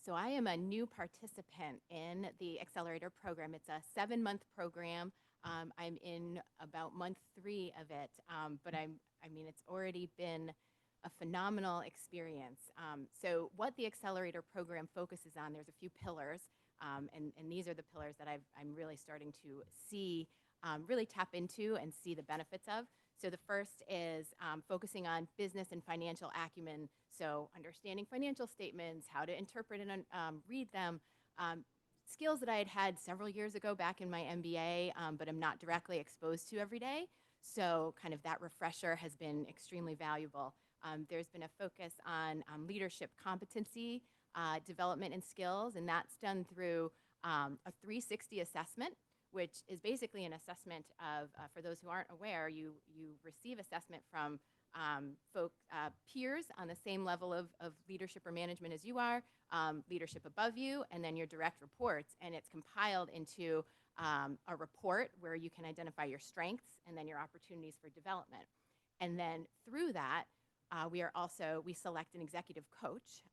So I am a new participant in the Accelerator program. It's a 7-month program. I'm in about month 3 of it, but it's already been a phenomenal experience. So what the Accelerator program focuses on, there's a few pillars, and these are the pillars that I'm really starting to see, really tap into and see the benefits of. So the first is focusing on business and financial acumen, so understanding financial statements, how to interpret and read them, skills that I had several years ago back in my MBA, but I'm not directly exposed to every day. So kind of that refresher has been extremely valuable. There's been a focus on leadership competency, development and skills, and that's done through a 360 assessment, which is basically an assessment of, for those who aren't aware, you receive assessment from peers on the same level of leadership or management as you are, leadership above you, and then your direct reports. And it's compiled into a report where you can identify your strengths and then your opportunities for development. And then through that, we select an executive coach,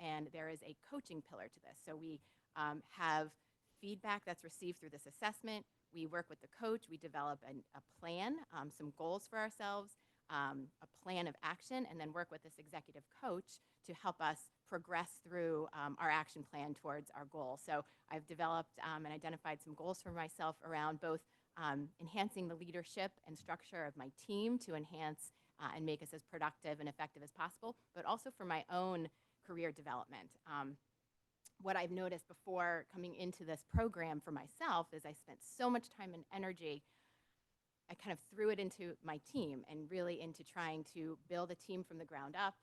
and there is a coaching pillar to this. So we have feedback that's received through this assessment. We work with the coach. We develop a plan, some goals for ourselves, a plan of action, and then work with this executive coach to help us progress through our action plan towards our goal. So I've developed and identified some goals for myself around both enhancing the leadership and structure of my team to enhance and make us as productive and effective as possible, but also for my own career development. What I've noticed before coming into this program for myself is I spent so much time and energy, I kind of threw it into my team and really into trying to build a team from the ground up,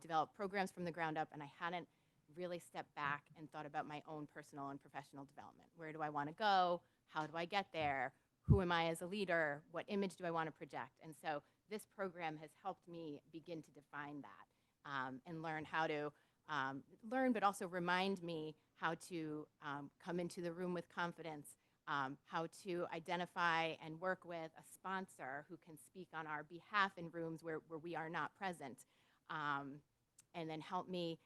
develop programs from the ground up, and I hadn't really stepped back and thought about my own personal and professional development. Where do I want to go? How do I get there? Who am I as a leader? What image do I want to project? And so this program has helped me begin to define that and learn how to learn, but also remind me how to come into the room with confidence, how to identify and work with a sponsor who can speak on our behalf in rooms where we are not present, and then help me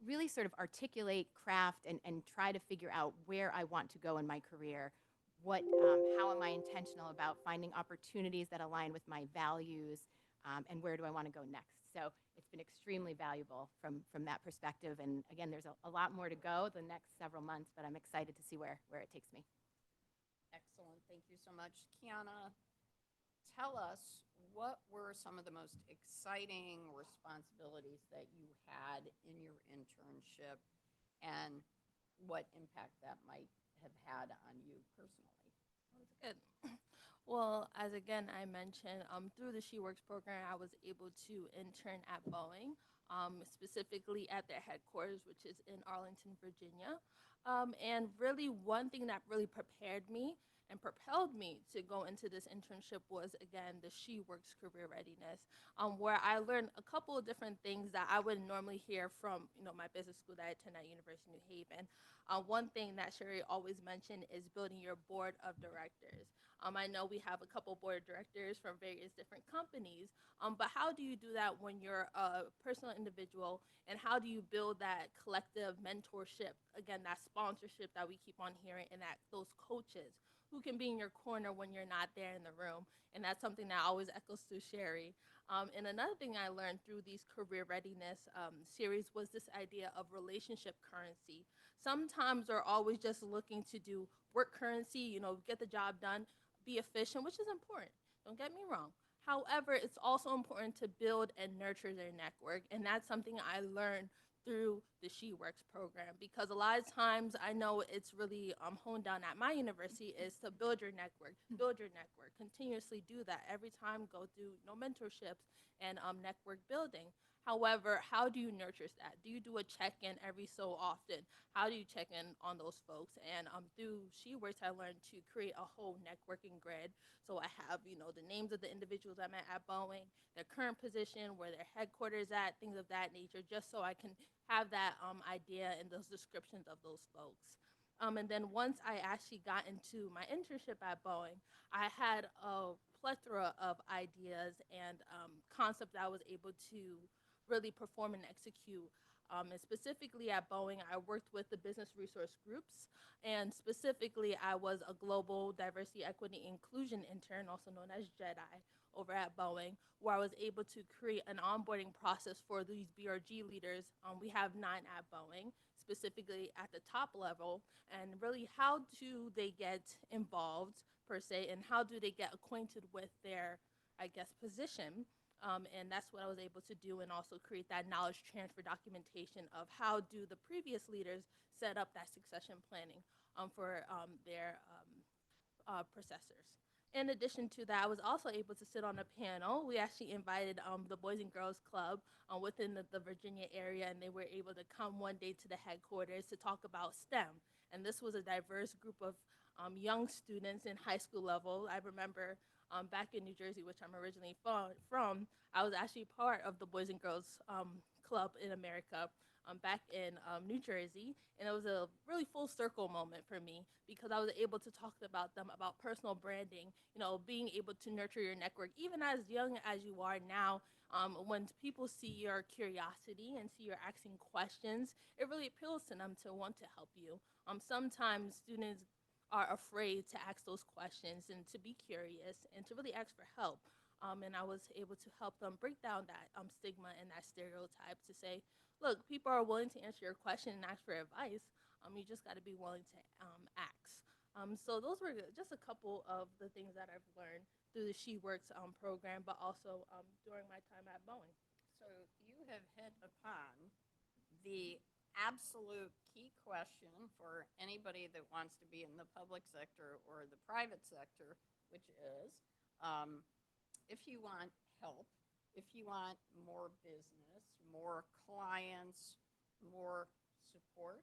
really sort of articulate, craft, and try to figure out where I want to go in my career. How am I intentional about finding opportunities that align with my values, and where do I want to go next? So it's been extremely valuable from that perspective. And again, there's a lot more to go the next several months, but I'm excited to see where it takes me. Excellent. Thank you so much. Kiana, tell us, what were some of the most exciting responsibilities that you had in your internship and what impact that might have had on you personally? Good. Well, as again I mentioned, through the She Works program, I was able to intern at Boeing, specifically at their headquarters, which is in Arlington, Virginia. And really, one thing that really prepared me and propelled me to go into this internship was again the She Works career readiness, where I learned a couple of different things that I wouldn't normally hear from my business school that I attend at University of New Haven. One thing that Sherry always mentioned is building your board of directors. I know we have a couple board of directors from various different companies, but how do you do that when you're a personal individual, and how do you build that collective mentorship, again, that sponsorship that we keep on hearing, and that those coaches who can be in your corner when you're not there in the room? And that's something that always echoes through Sherry. And another thing I learned through these career readiness series was this idea of relationship currency. Sometimes we're always just looking to do work currency, get the job done, be efficient, which is important. Don't get me wrong. However, it's also important to build and nurture their network. And that's something I learned through the She Works program, because a lot of times I know it's really honed down at my university is to build your network, continuously do that every time, go through mentorships and network building. However, how do you nurture that? Do you do a check-in every so often? How do you check in on those folks? And through She Works, I learned to create a whole networking grid. So I have, the names of the individuals I met at Boeing, their current position, where their headquarters at, things of that nature, just so I can have that idea and those descriptions of those folks. And then once I actually got into my internship at Boeing, I had a plethora of ideas and concepts I was able to really perform and execute. And specifically at Boeing, I worked with the business resource groups, and specifically, I was a global diversity, equity, inclusion intern, also known as JEDI, over at Boeing, where I was able to create an onboarding process for these BRG leaders. We have 9 at Boeing, specifically at the top level, and really how do they get involved per se, and how do they get acquainted with their, I guess, position. And that's what I was able to do, and also create that knowledge transfer documentation of how do the previous leaders set up that succession planning for their processors. In addition to that, I was also able to sit on a panel. We actually invited the Boys and Girls Club within the Virginia area, and they were able to come one day to the headquarters to talk about STEM. And this was a diverse group of young students in high school level. I remember back in New Jersey, which I'm originally from, I was actually part of the Boys and Girls Club in America back in New Jersey. And it was a really full circle moment for me, because I was able to talk about them about personal branding, being able to nurture your network, even as young as you are now. When people see your curiosity and see you're asking questions, it really appeals to them to want to help you. Sometimes students are afraid to ask those questions and to be curious and to really ask for help. And I was able to help them break down that stigma and that stereotype to say, look, people are willing to answer your question and ask for advice. You just got to be willing to ask. So those were just a couple of the things that I've learned through the She Works program, but also during my time at Boeing. So you have hit upon the absolute key question for anybody that wants to be in the public sector or the private sector, which is if you want help, if you want more business, more clients, more support,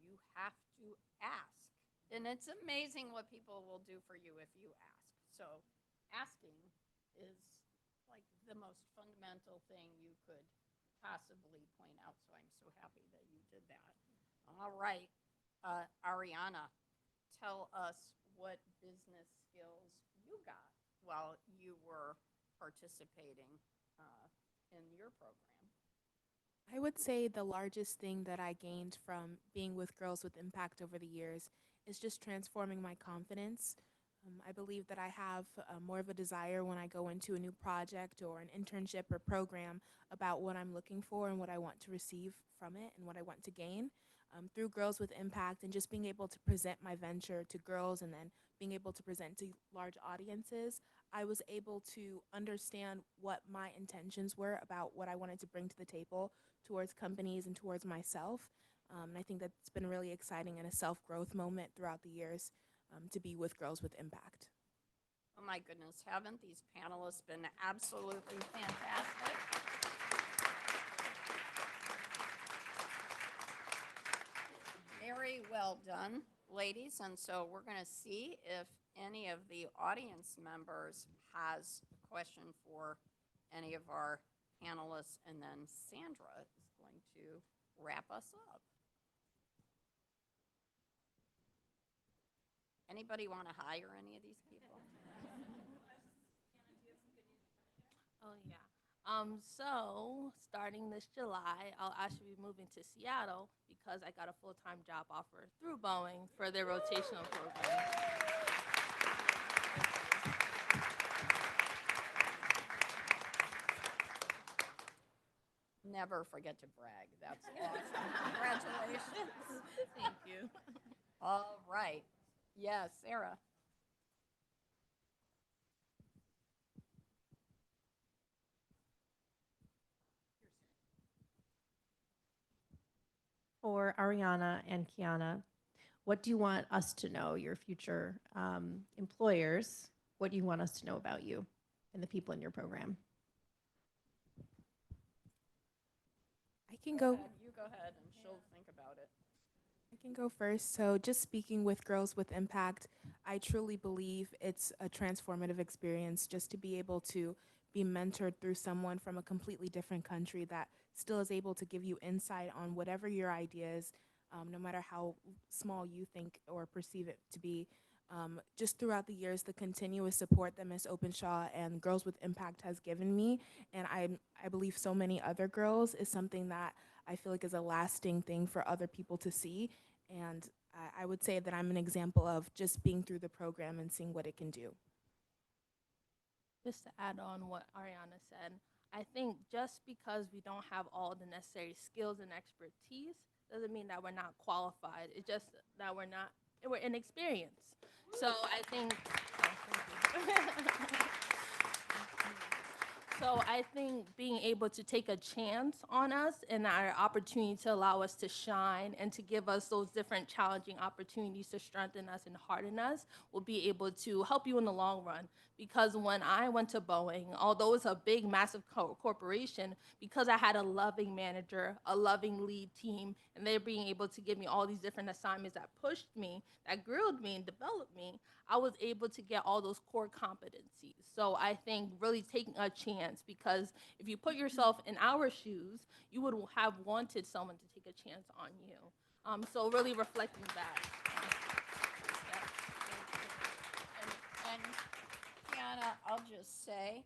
you have to ask. And it's amazing what people will do for you if you ask. So asking is like the most fundamental thing you could possibly point out. So I'm so happy that you did that. All right, Ariana, tell us what business skills you got while you were participating in your program. I would say the largest thing that I gained from being with Girls with Impact over the years is just transforming my confidence. I believe that I have more of a desire when I go into a new project or an internship or program about what I'm looking for and what I want to receive from it and what I want to gain. Through Girls with Impact and just being able to present my venture to girls and then being able to present to large audiences, I was able to understand what my intentions were about what I wanted to bring to the table towards companies and towards myself. And I think that's been really exciting and a self-growth moment throughout the years to be with Girls with Impact. Oh my goodness, haven't these panelists been absolutely fantastic? Very well done, ladies. And so we're going to see if any of the audience members has a question for any of our panelists, and then Sandra is going to wrap us up. Anybody want to hire any of these people? Oh yeah. So starting this July, I'll actually be moving to Seattle because I got a full-time job offer through Boeing for their rotational program. Never forget to brag. That's awesome. Congratulations. Thank you. All right. Yes, Sarah. For Ariana and Kiana, what do you want us to know, your future employers? What do you want us to know about you and the people in your program? I can go. You go ahead and she'll think about it. I can go first. So, just speaking with Girls with Impact, I truly believe it's a transformative experience just to be able to be mentored through someone from a completely different country that still is able to give you insight on whatever your idea is, no matter how small you think or perceive it to be. Just throughout the years, the continuous support that Ms. Openshaw and Girls with Impact has given me, and I believe so many other girls, is something that I feel like is a lasting thing for other people to see. And I would say that I'm an example of just being through the program and seeing what it can do. Just to add on what Ariana said, I think just because we don't have all the necessary skills and expertise doesn't mean that we're not qualified. It's just that we're inexperienced. So I think, so I think being able to take a chance on us and our opportunity to allow us to shine and to give us those different challenging opportunities to strengthen us and harden us will be able to help you in the long run. Because when I went to Boeing, although it's a big, massive corporation, because I had a loving manager, a loving lead team, and they're being able to give me all these different assignments that pushed me, that grilled me and developed me, I was able to get all those core competencies. So I think really taking a chance, because if you put yourself in our shoes, you would have wanted someone to take a chance on you. So really reflecting back. And Kiana, I'll just say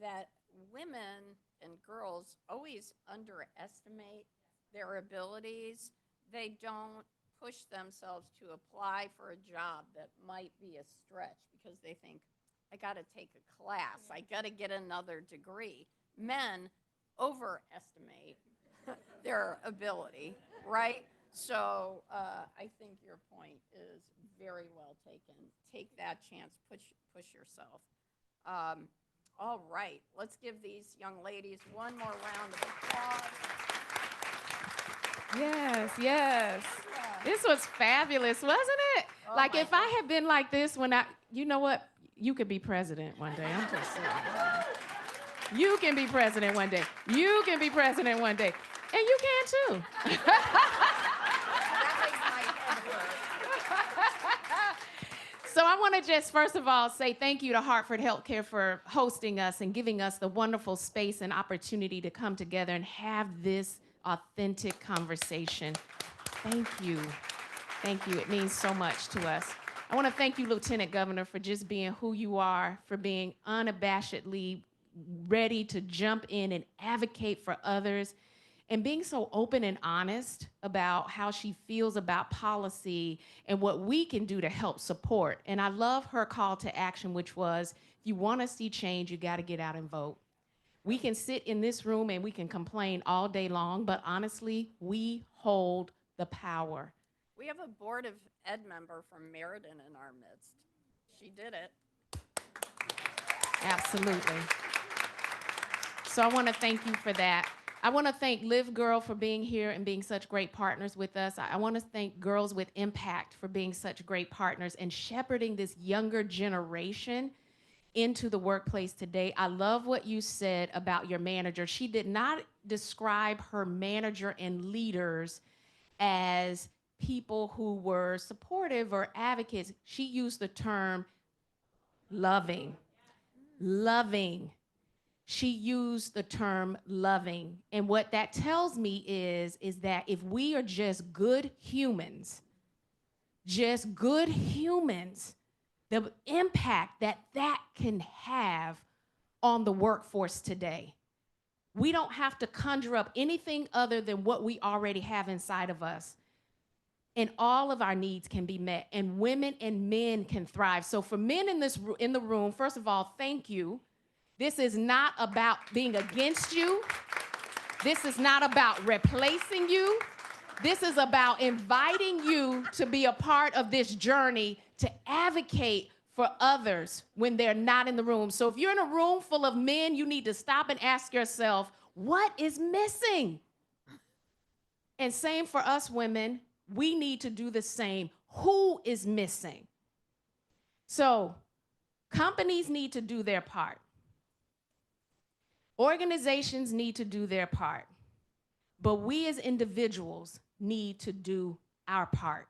that women and girls always underestimate their abilities. They don't push themselves to apply for a job that might be a stretch because they think, I got to take a class, I got to get another degree. Men overestimate their ability, right? So I think your point is very well taken. Take that chance, push yourself. All right, let's give these young ladies one more round of applause. Yes, yes. Yeah. This was fabulous, wasn't it? Oh Like my if I had been like this when you know what? You could be president one day. I'm just saying. You can be president one day. You can be president one day. And you can too. That makes my head hurt. So I want to just first of all say thank you to Hartford Healthcare for hosting us and giving us the wonderful space and opportunity to come together and have this authentic conversation. Thank you. Thank you. It means so much to us. I want to thank you, Lieutenant Governor, for just being who you are, for being unabashedly ready to jump in and advocate for others, and being so open and honest about how she feels about policy and what we can do to help support. And I love her call to action, which was, if you want to see change, you got to get out and vote. We can sit in this room and we can complain all day long, but honestly, we hold the power. We have a Board of Ed member from Meriden in our midst. She did it. Absolutely. So I want to thank you for that. I want to thank Live Girl for being here and being such great partners with us. I want to thank Girls with Impact for being such great partners and shepherding this younger generation into the workplace today. I love what you said about your manager. She did not describe her manager and leaders as people who were supportive or advocates. She used the term loving. Loving. She used the term loving. And what that tells me is that if we are just good humans, the impact that that can have on the workforce today. We don't have to conjure up anything other than what we already have inside of us. And all of our needs can be met, and women and men can thrive. So for men in the room, first of all, thank you. This is not about being against you. This is not about replacing you. This is about inviting you to be a part of this journey to advocate for others when they're not in the room. So if you're in a room full of men, you need to stop and ask yourself, what is missing? And same for us women, we need to do the same. Who is missing? So companies need to do their part. Organizations need to do their part. But we as individuals need to do our part.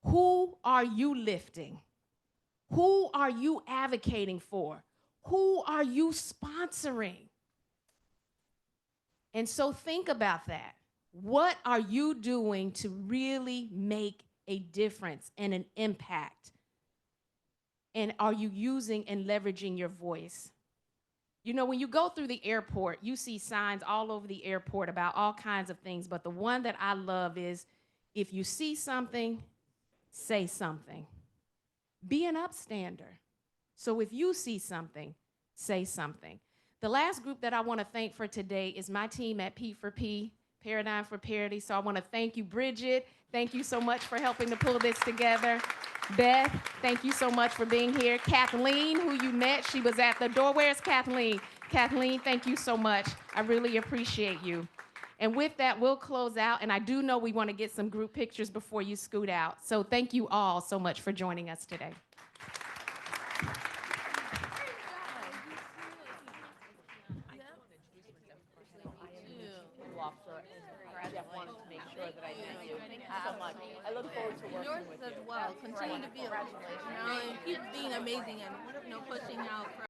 Who are you lifting? Who are you advocating for? Who are you sponsoring? And so think about that. What are you doing to really make a difference and an impact? And are you using and leveraging your voice? You know, when you go through the airport, you see signs all over the airport about all kinds of things, but the one that I love is, if you see something, say something. Be an upstander. So if you see something, say something. The last group that I want to thank for today is my team at P4P, Paradigm for Parity. So I want to thank you, Bridget. Thank you so much for helping to pull this together. Beth, thank you so much for being here. Kathleen, who you met, she was at the door. Where's Kathleen? Kathleen, thank you so much. I really appreciate you. And with that, we'll close out. And I do know we want to get some group pictures before you scoot out. So thank you all so much for joining us today. I look forward to working Yours as well. Continue to be, and keep being amazing and pushing out.